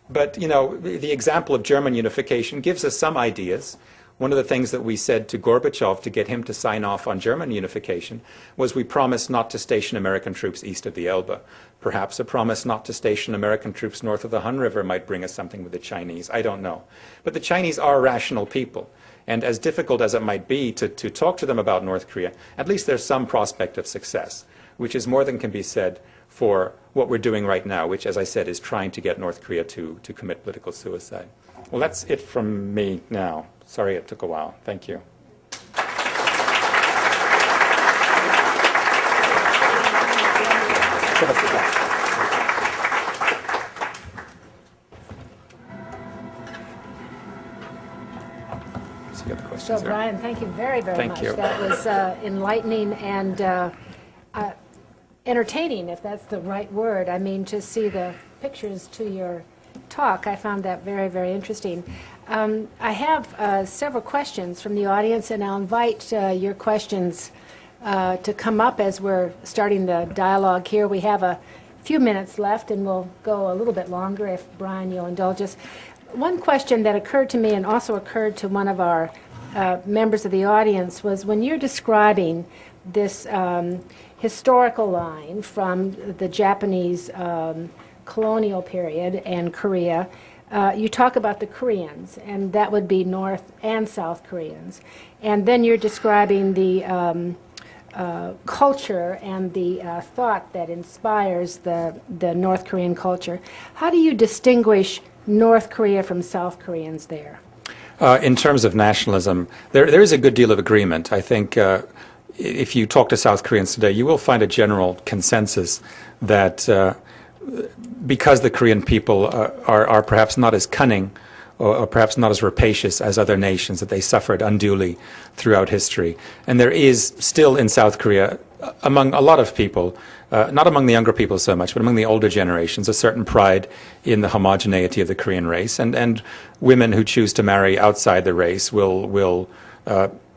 But, you know, the example of German unification gives us some ideas. One of the things that we said to Gorbachev to get him to sign off on German unification was we promised not to station American troops east of the Elbe. Perhaps a promise not to station American troops north of the Han River might bring us something with the Chinese. I don't know. But the Chinese are rational people. And as difficult as it might be to talk to them about North Korea, at least there's some prospect of success, which is more than can be said for what we're doing right now, which, as I said, is trying to get North Korea to commit political suicide. Well, that's it from me now. Sorry it took a while. Thank you. So, Brian, thank you very, very much. Thank you. That was enlightening and entertaining, if that's the right word. I mean, to see the pictures to your talk, I found that very, very interesting. I have several questions from the audience, and I'll invite your questions to come up as we're starting the dialogue here. We have a few minutes left, and we'll go a little bit longer if, Brian, you'll indulge us. One question that occurred to me and also occurred to one of our members of the audience was when you're describing this historical line from the Japanese colonial period and Korea, you talk about the Koreans, and that would be North and South Koreans. And then you're describing the culture and the thought that inspires the North Korean culture. How do you distinguish North Korea from South Koreans there? In terms of nationalism, there is a good deal of agreement. I think if you talk to South Koreans today, you will find a general consensus that because the Korean people are perhaps not as cunning or perhaps not as rapacious as other nations, that they suffered unduly throughout history. And there is still in South Korea, among a lot of people, not among the younger people so much, but among the older generations, a certain pride in the homogeneity of the Korean race. And women who choose to marry outside the race will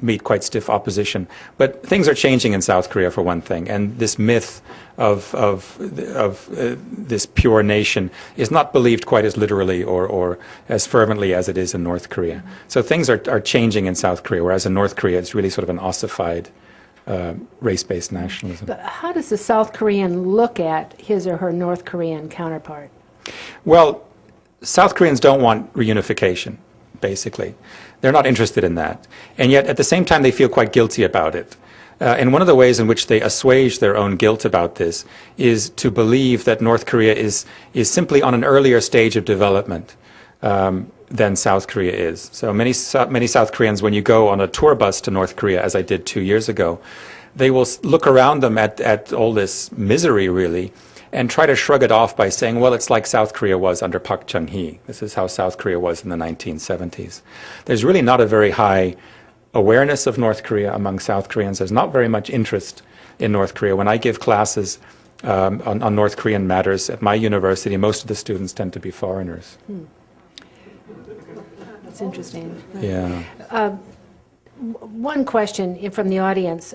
meet quite stiff opposition. But things are changing in South Korea, for one thing, and this myth of this pure nation is not believed quite as literally or as fervently as it is in North Korea. So things are changing in South Korea, whereas in North Korea it's really sort of an ossified race-based nationalism. But how does the South Korean look at his or her North Korean counterpart? Well, South Koreans don't want reunification, basically. They're not interested in that. And yet, at the same time, they feel quite guilty about it. And one of the ways in which they assuage their own guilt about this is to believe that North Korea is simply on an earlier stage of development than South Korea is. So many South Koreans, when you go on a tour bus to North Korea, as I did 2 years ago, they will look around them at all this misery, really, and try to shrug it off by saying, well, it's like South Korea was under Park Chung-hee. This is how South Korea was in the 1970s. There's really not a very high awareness of North Korea among South Koreans. There's not very much interest in North Korea. When I give classes on North Korean matters at my university, most of the students tend to be foreigners. That's interesting. Yeah. One question from the audience.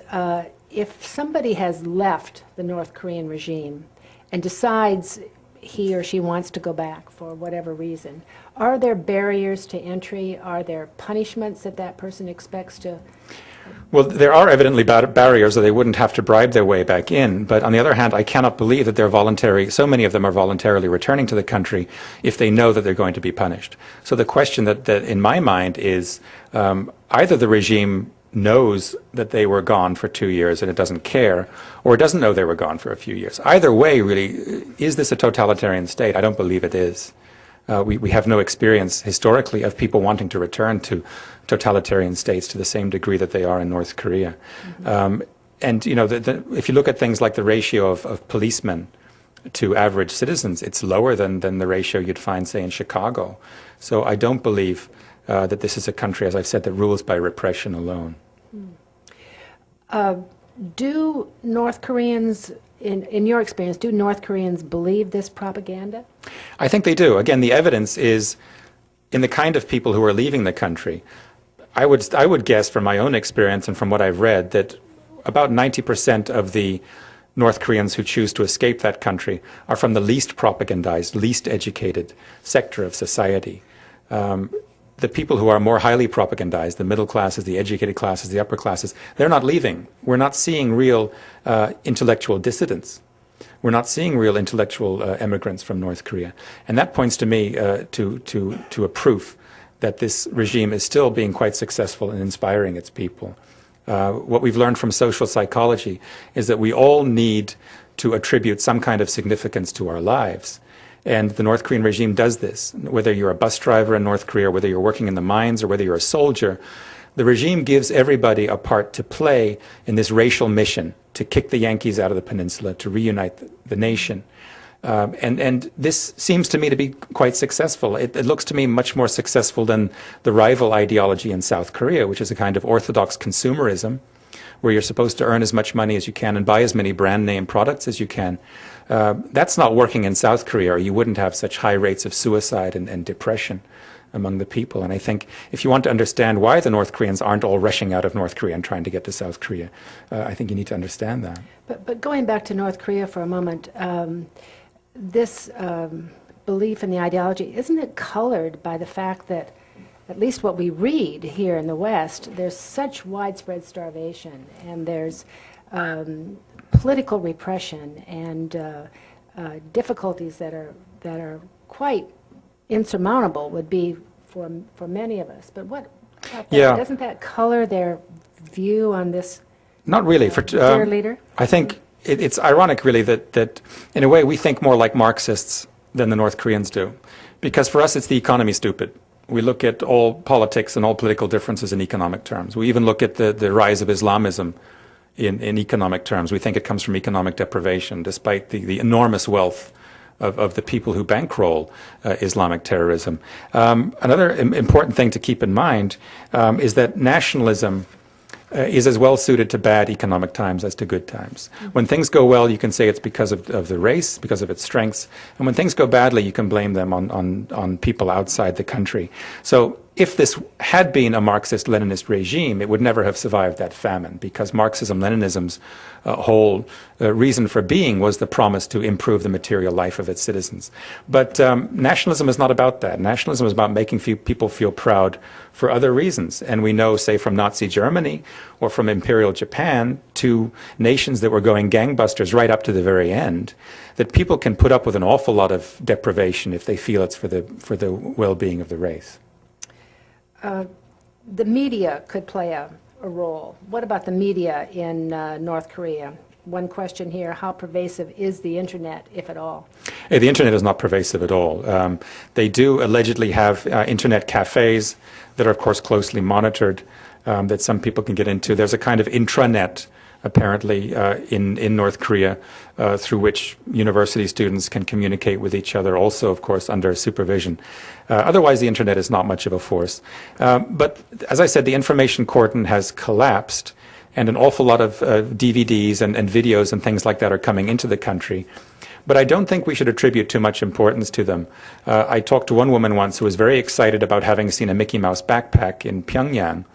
If somebody has left the North Korean regime and decides he or she wants to go back for whatever reason, are there barriers to entry? Are there punishments that that person expects to? Well, there are evidently barriers, or they wouldn't have to bribe their way back in. But on the other hand, I cannot believe that so many of them are voluntarily returning to the country if they know that they're going to be punished. So the question that in my mind is either the regime knows that they were gone for 2 years and it doesn't care, or it doesn't know they were gone for a few years. Either way, really, is this a totalitarian state? I don't believe it is. We have no experience historically of people wanting to return to totalitarian states to the same degree that they are in North Korea. Mm-hmm. And you know, if you look at things like the ratio of policemen to average citizens, it's lower than the ratio you'd find, say, in Chicago. So I don't believe that this is a country, as I've said, that rules by repression alone. Do North Koreans, in your experience, do North Koreans believe this propaganda? I think they do. Again, the evidence is in the kind of people who are leaving the country. I would guess from my own experience and from what I've read that about 90% of the North Koreans who choose to escape that country are from the least propagandized, least educated sector of society. The people who are more highly propagandized, the middle classes, the educated classes, the upper classes, they're not leaving. We're not seeing real intellectual dissidents. We're not seeing real intellectual immigrants from North Korea. And that points to me to a proof that this regime is still being quite successful in inspiring its people. What we've learned from social psychology is that we all need to attribute some kind of significance to our lives. And the North Korean regime does this. Whether you're a bus driver in North Korea, whether you're working in the mines, or whether you're a soldier, the regime gives everybody a part to play in this racial mission to kick the Yankees out of the peninsula, to reunite the nation. And this seems to me to be quite successful. It looks to me much more successful than the rival ideology in South Korea, which is a kind of orthodox consumerism, where you're supposed to earn as much money as you can and buy as many brand name products as you can. That's not working in South Korea, or you wouldn't have such high rates of suicide and depression among the people. And I think if you want to understand why the North Koreans aren't all rushing out of North Korea and trying to get to South Korea, I think you need to understand that. But going back to North Korea for a moment, this belief in the ideology, isn't it colored by the fact that, at least what we read here in the West, there's such widespread starvation, and there's political repression and difficulties that are quite insurmountable, would be for many of us. But what about that? Yeah. Doesn't that color their view on this? Not really. Dear leader? I think it's ironic, really, that in a way we think more like Marxists than the North Koreans do. Because for us, it's the economy, stupid. We look at all politics and all political differences in economic terms. We even look at the rise of Islamism in economic terms. We think it comes from economic deprivation, despite the enormous wealth of the people who bankroll Islamic terrorism. Another important thing to keep in mind is that nationalism is as well suited to bad economic times as to good times. When things go well, you can say it's because of the race, because of its strengths. And when things go badly, you can blame them on people outside the country. So if this had been a Marxist-Leninist regime, it would never have survived that famine, because Marxism-Leninism's whole reason for being was the promise to improve the material life of its citizens. But nationalism is not about that. Nationalism is about making people feel proud for other reasons. And we know, say, from Nazi Germany or from Imperial Japan to nations that were going gangbusters right up to the very end, that people can put up with an awful lot of deprivation if they feel it's for the well-being of the race. The media could play a role. What about the media in North Korea? One question here, how pervasive is the internet, if at all? The internet is not pervasive at all. They do allegedly have internet cafes that are, of course, closely monitored, that some people can get into. There's a kind of intranet, apparently, in North Korea, through which university students can communicate with each other, also, of course, under supervision. Otherwise, the internet is not much of a force. But as I said, the information cordon has collapsed, and an awful lot of DVDs and videos and things like that are coming into the country. But I don't think we should attribute too much importance to them. I talked to one woman once who was very excited about having seen a Mickey Mouse backpack in Pyongyang.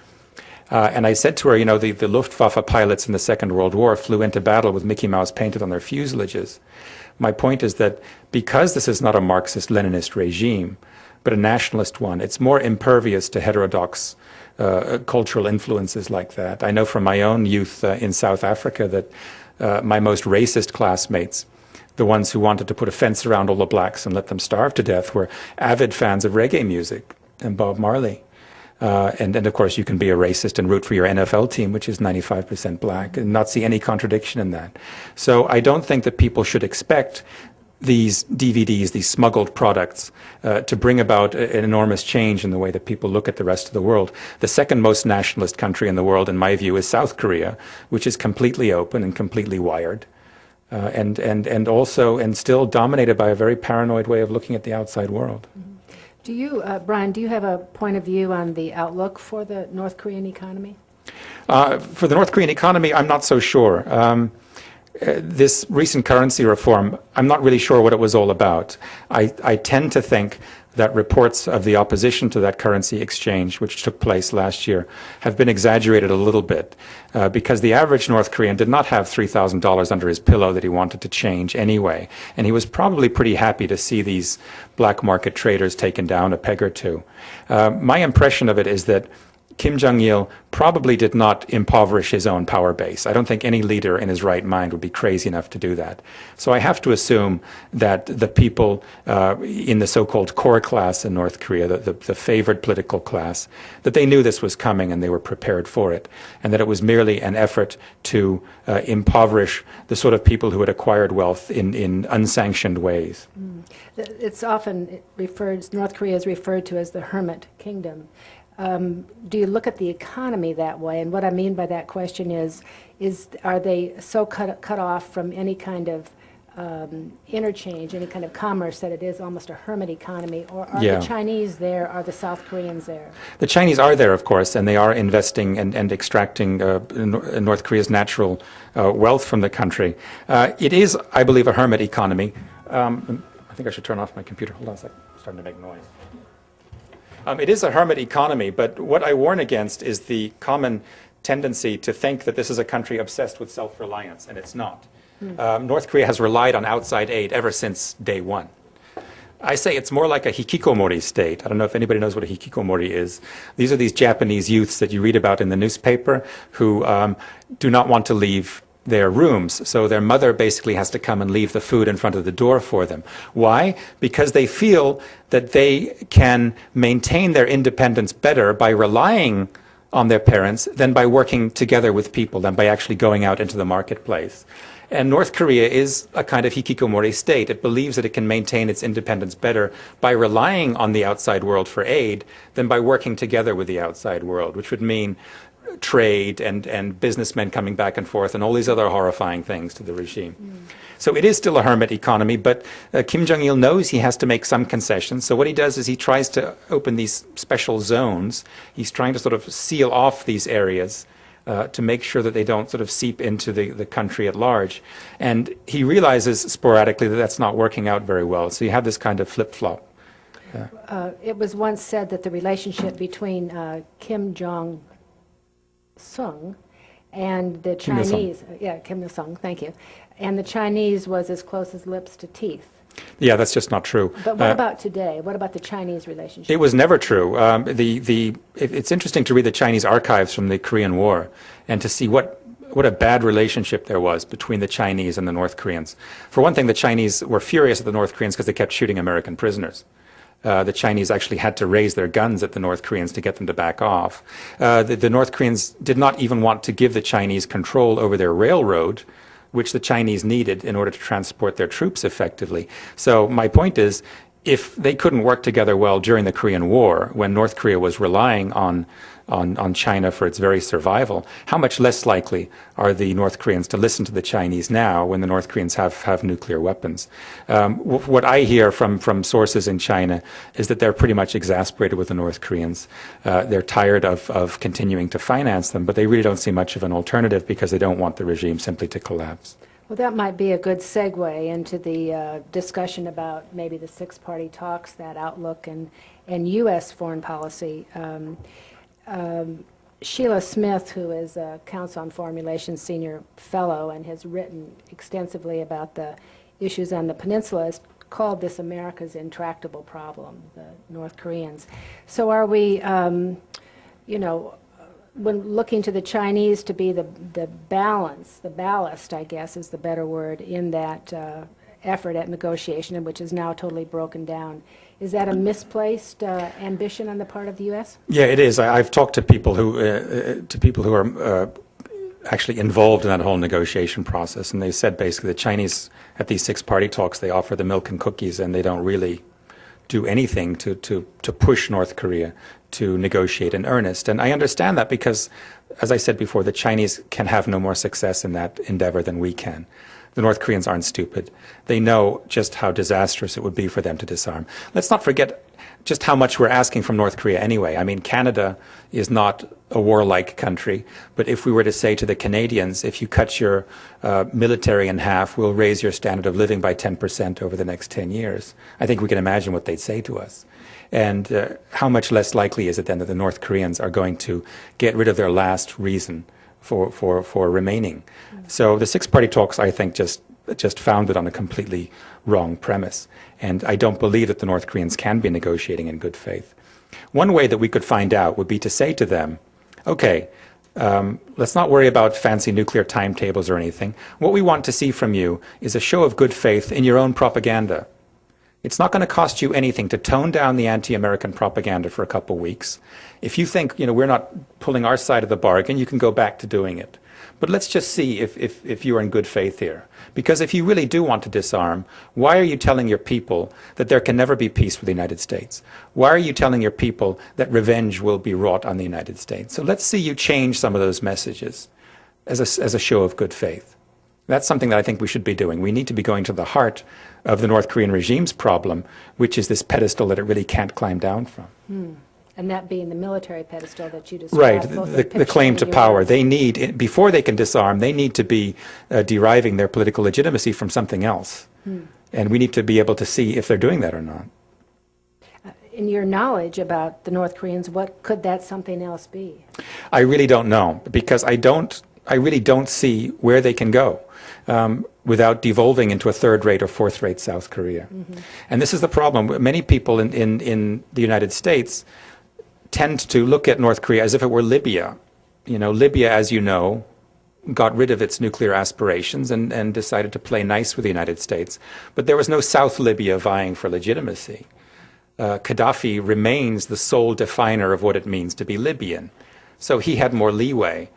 And I said to her, you know, the Luftwaffe pilots in the Second World War flew into battle with Mickey Mouse painted on their fuselages. My point is that because this is not a Marxist-Leninist regime, but a nationalist one, it's more impervious to heterodox cultural influences like that. I know from my own youth in South Africa that my most racist classmates, the ones who wanted to put a fence around all the blacks and let them starve to death, were avid fans of reggae music and Bob Marley. And of course, you can be a racist and root for your NFL team, which is 95% black, and not see any contradiction in that. So I don't think that people should expect these DVDs, these smuggled products, to bring about an enormous change in the way that people look at the rest of the world. The second most nationalist country in the world, in my view, is South Korea, which is completely open and completely wired, and still dominated by a very paranoid way of looking at the outside world. Do you, Brian, do you have a point of view on the outlook for the North Korean economy? For the North Korean economy, I'm not so sure. This recent currency reform, I'm not really sure what it was all about. I tend to think that reports of the opposition to that currency exchange, which took place last year, have been exaggerated a little bit, because the average North Korean did not have $3,000 under his pillow that he wanted to change anyway. And he was probably pretty happy to see these black market traders taken down a peg or two. My impression of it is that Kim Jong-il probably did not impoverish his own power base. I don't think any leader in his right mind would be crazy enough to do that. So I have to assume that the people in the so-called core class in North Korea, the favored political class, that they knew this was coming and they were prepared for it, and that it was merely an effort to impoverish the sort of people who had acquired wealth in unsanctioned ways. It's often North Korea is referred to as the hermit kingdom. Do you look at the economy that way? And what I mean by that question is are they so cut off from any kind of interchange, any kind of commerce, that it is almost a hermit economy? Or are the Chinese there? Are the South Koreans there? The Chinese are there, of course, and they are investing and extracting North Korea's natural wealth from the country. It is, I believe, a hermit economy. I think I should turn off my computer. Hold on a second. It's starting to make noise. It is a hermit economy, but what I warn against is the common tendency to think that this is a country obsessed with self-reliance, and it's not. North Korea has relied on outside aid ever since day one. I say it's more like a hikikomori state. I don't know if anybody knows what a hikikomori is. These are these Japanese youths that you read about in the newspaper who do not want to leave their rooms, so their mother basically has to come and leave the food in front of the door for them. Why? Because they feel that they can maintain their independence better by relying on their parents than by working together with people, than by actually going out into the marketplace. And North Korea is a kind of hikikomori state. It believes that it can maintain its independence better by relying on the outside world for aid than by working together with the outside world, which would mean trade and businessmen coming back and forth and all these other horrifying things to the regime. So it is still a hermit economy, but Kim Jong-il knows he has to make some concessions. So what he does is he tries to open these special zones. He's trying to sort of seal off these areas to make sure that they don't sort of seep into the country at large. And he realizes sporadically that that's not working out very well. So you have this kind of flip-flop. It was once said that the relationship between Kim Jong-sung and the Kim Il-sung. Chinese, Kim Il-sung, thank you, and the Chinese was as close as lips to teeth. Yeah, that's just not true. But what about today? What about the Chinese relationship? It was never true. It's interesting to read the Chinese archives from the Korean War and to see what a bad relationship there was between the Chinese and the North Koreans. For one thing, the Chinese were furious at the North Koreans because they kept shooting American prisoners. The Chinese actually had to raise their guns at the North Koreans to get them to back off. The North Koreans did not even want to give the Chinese control over their railroad, which the Chinese needed in order to transport their troops effectively. So my point is, if they couldn't work together well during the Korean War, when North Korea was relying on China for its very survival, how much less likely are the North Koreans to listen to the Chinese now when the North Koreans have nuclear weapons? What I hear from sources in China is that they're pretty much exasperated with the North Koreans. They're tired of continuing to finance them, but they really don't see much of an alternative because they don't want the regime simply to collapse. Well, that might be a good segue into the discussion about maybe the six-party talks, that outlook, and U.S. foreign policy. Sheila Smith, who is a Council on Foreign Relations Senior Fellow and has written extensively about the issues on the peninsula, has called this America's intractable problem, the North Koreans. So are we, when looking to the Chinese to be the balance, the ballast, I guess is the better word, in that effort at negotiation, which is now totally broken down, is that a misplaced ambition on the part of the U.S.? Yeah, it is. I've talked to people who are actually involved in that whole negotiation process, and they said basically the Chinese at these six-party talks, they offer the milk and cookies, and they don't really do anything to push North Korea to negotiate in earnest. And I understand that because, as I said before, the Chinese can have no more success in that endeavor than we can. The North Koreans aren't stupid. They know just how disastrous it would be for them to disarm. Let's not forget just how much we're asking from North Korea anyway. I mean, Canada is not a warlike country, but if we were to say to the Canadians, if you cut your military in half, we'll raise your standard of living by 10% over the next 10 years, I think we can imagine what they'd say to us. And how much less likely is it then that the North Koreans are going to get rid of their last reason for remaining? So the six-party talks, I think, just founded on a completely wrong premise. And I don't believe that the North Koreans can be negotiating in good faith. One way that we could find out would be to say to them, okay, let's not worry about fancy nuclear timetables or anything. What we want to see from you is a show of good faith in your own propaganda. It's not going to cost you anything to tone down the anti-American propaganda for a couple of weeks. If you think, we're not pulling our side of the bargain, you can go back to doing it. But let's just see if you are in good faith here. Because if you really do want to disarm, why are you telling your people that there can never be peace with the United States? Why are you telling your people that revenge will be wrought on the United States? So let's see you change some of those messages as a show of good faith. That's something that I think we should be doing. We need to be going to the heart of the North Korean regime's problem, which is this pedestal that it really can't climb down from. And that being the military pedestal that you described. Right, the claim to power. They need, before they can disarm, they need to be deriving their political legitimacy from something else. And we need to be able to see if they're doing that or not. In your knowledge about the North Koreans, what could that something else be? I really don't know, because I really don't see where they can go without devolving into a third-rate or fourth-rate South Korea. And this is the problem. Many people in the United States tend to look at North Korea as if it were Libya. Libya, as you know, got rid of its nuclear aspirations and decided to play nice with the United States. But there was no South Libya vying for legitimacy. Gaddafi remains the sole definer of what it means to be Libyan. So he had more leeway.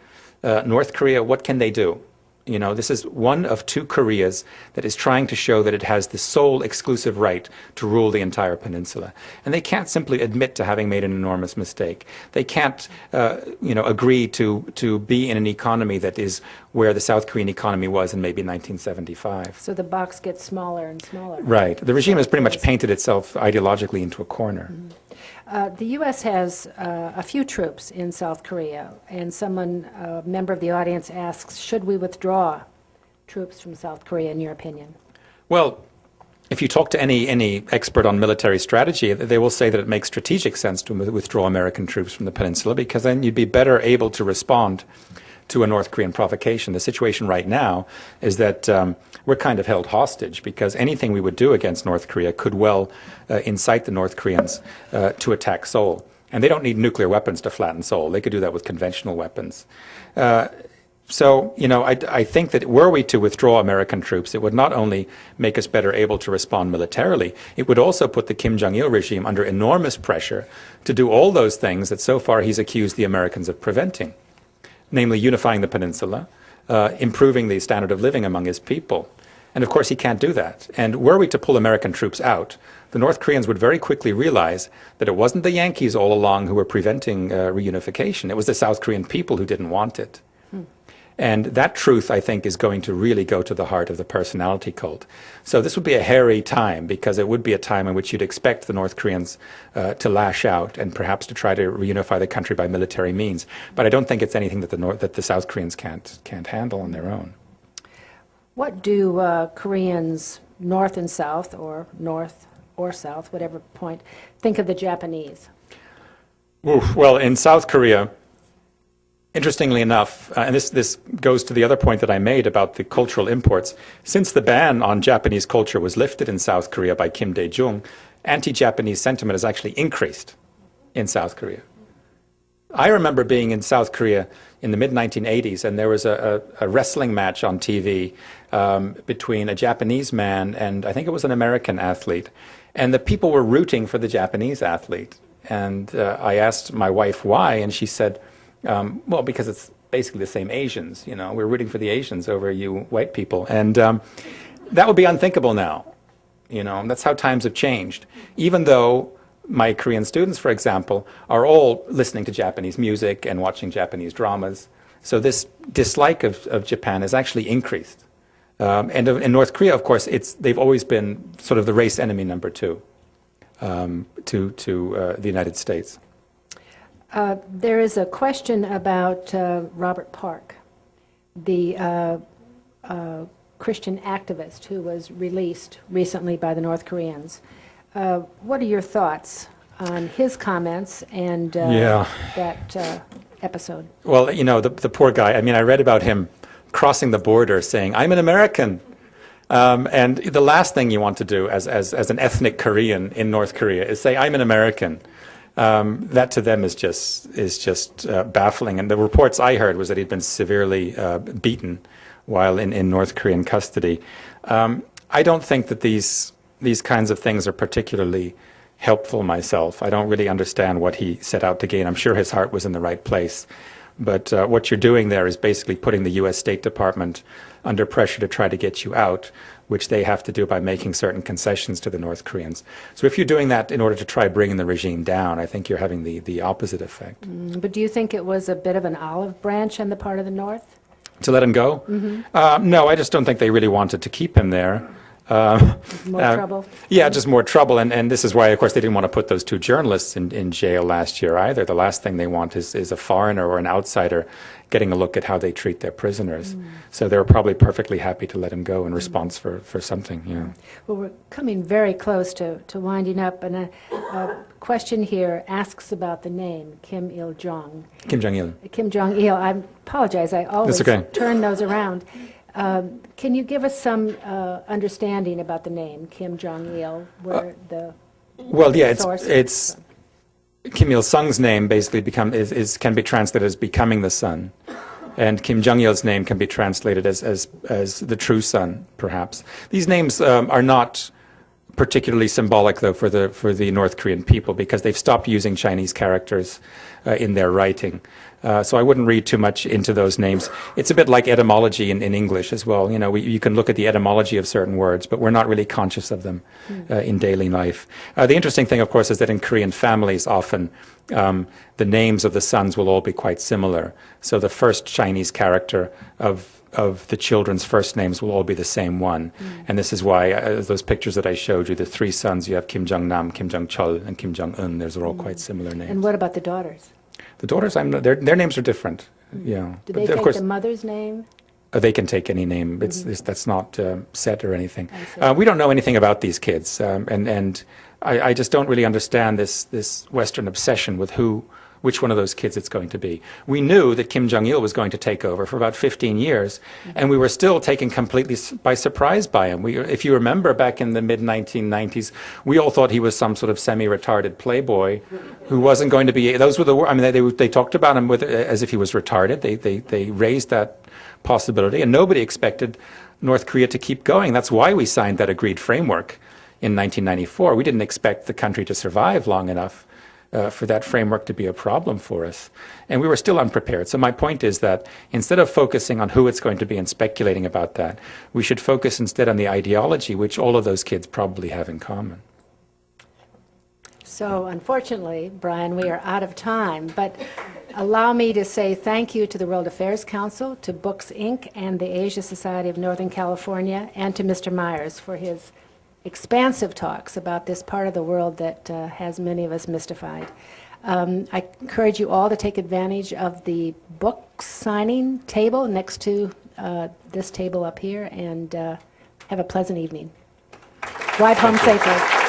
North Korea, what can they do? You know, this is one of two Koreas that is trying to show that it has the sole exclusive right to rule the entire peninsula. And they can't simply admit to having made an enormous mistake. They can't, agree to be in an economy that is where the South Korean economy was in maybe 1975. So the box gets smaller and smaller. Right. The regime has pretty much painted itself ideologically into a corner. The U.S. has a few troops in South Korea, and someone, a member of the audience asks, should we withdraw troops from South Korea, in your opinion? Well, if you talk to any expert on military strategy, they will say that it makes strategic sense to withdraw American troops from the peninsula, because then you'd be better able to respond to a North Korean provocation. The situation right now is that we're kind of held hostage, because anything we would do against North Korea could well incite the North Koreans to attack Seoul. And they don't need nuclear weapons to flatten Seoul. They could do that with conventional weapons. So, I think that were we to withdraw American troops, it would not only make us better able to respond militarily, it would also put the Kim Jong-il regime under enormous pressure to do all those things that so far he's accused the Americans of preventing, namely unifying the peninsula, improving the standard of living among his people. And of course, he can't do that. And were we to pull American troops out, the North Koreans would very quickly realize that it wasn't the Yankees all along who were preventing reunification. It was the South Korean people who didn't want it. And that truth, I think, is going to really go to the heart of the personality cult. So this would be a hairy time, because it would be a time in which you'd expect the North Koreans to lash out and perhaps to try to reunify the country by military means. But I don't think it's anything that the South Koreans can't handle on their own. What do Koreans, North and South, or North or South, whatever point, think of the Japanese? Oof. Well, in South Korea, interestingly enough, and this goes to the other point that I made about the cultural imports, since the ban on Japanese culture was lifted in South Korea by Kim Dae-jung, anti-Japanese sentiment has actually increased in South Korea. I remember being in South Korea in the mid-1980s, and there was a wrestling match on TV between a Japanese man and I think it was an American athlete. And the people were rooting for the Japanese athlete. And I asked my wife why, and she said, well, because it's basically the same Asians. We're rooting for the Asians over you white people. And that would be unthinkable now. That's how times have changed. Even though my Korean students, for example, are all listening to Japanese music and watching Japanese dramas. So this dislike of Japan has actually increased. And in North Korea, of course, they've always been sort of the race enemy number two to the United States. There is a question about Robert Park, the Christian activist who was released recently by the North Koreans. What are your thoughts on his comments and that episode? Well, the poor guy, I read about him crossing the border saying, "I'm an American." And the last thing you want to do as an ethnic Korean in North Korea is say, "I'm an American." That to them is just baffling. And the reports I heard was that he'd been severely beaten while in North Korean custody. I don't think that these kinds of things are particularly helpful myself. I don't really understand what he set out to gain. I'm sure his heart was in the right place. But what you're doing there is basically putting the U.S. State Department under pressure to try to get you out, which they have to do by making certain concessions to the North Koreans. So if you're doing that in order to try bringing the regime down, I think you're having the opposite effect. But do you think it was a bit of an olive branch on the part of the North? To let him go? Mm-hmm. No, I just don't think they really wanted to keep him there. More trouble? Yeah, just more trouble. And this is why, of course, they didn't want to put those two journalists in jail last year either. The last thing they want is a foreigner or an outsider getting a look at how they treat their prisoners. So they were probably perfectly happy to let him go in response for something. Well, we're coming very close to winding up, and a question here asks about the name Kim Il-jong. Kim Jong-il. Kim Jong-il. I apologize, I always turn those around. Can you give us some understanding about the name Kim Jong-il, where the source it's Kim Il-sung's name basically can be translated as becoming the sun, and Kim Jong-il's name can be translated as the true son, perhaps. These names are not particularly symbolic, though, for the North Korean people, because they've stopped using Chinese characters in their writing. So I wouldn't read too much into those names. It's a bit like etymology in English as well. You know, you can look at the etymology of certain words, but we're not really conscious of them in daily life. The interesting thing, of course, is that in Korean families, often the names of the sons will all be quite similar. So the first Chinese character of the children's first names will all be the same one. And this is why those pictures that I showed you, the three sons, you have Kim Jong-nam, Kim Jong-chol, and Kim Jong-un. Those are all quite similar names. And what about the daughters? The daughters, their names are different. Yeah. Do they take the mother's name? They can take any name. That's not set or anything. We don't know anything about these kids, and I just don't really understand this Western obsession with which one of those kids it's going to be. We knew that Kim Jong-il was going to take over for about 15 years, and we were still taken completely by surprise by him. If you remember, back in the mid-1990s, we all thought he was some sort of semi-retarded playboy who wasn't going to be. Those were the. I mean, they talked about him as if he was retarded. They raised that possibility, and nobody expected North Korea to keep going. That's why we signed that agreed framework in 1994. We didn't expect the country to survive long enough for that framework to be a problem for us. And we were still unprepared. So my point is that instead of focusing on who it's going to be and speculating about that, we should focus instead on the ideology, which all of those kids probably have in common. So unfortunately, Brian, we are out of time, but allow me to say thank you to the World Affairs Council, to Books, Inc., and the Asia Society of Northern California, and to Mr. Myers for his expansive talks about this part of the world that has many of us mystified. I encourage you all to take advantage of the book signing table next to this table up here, and have a pleasant evening. Drive home safely.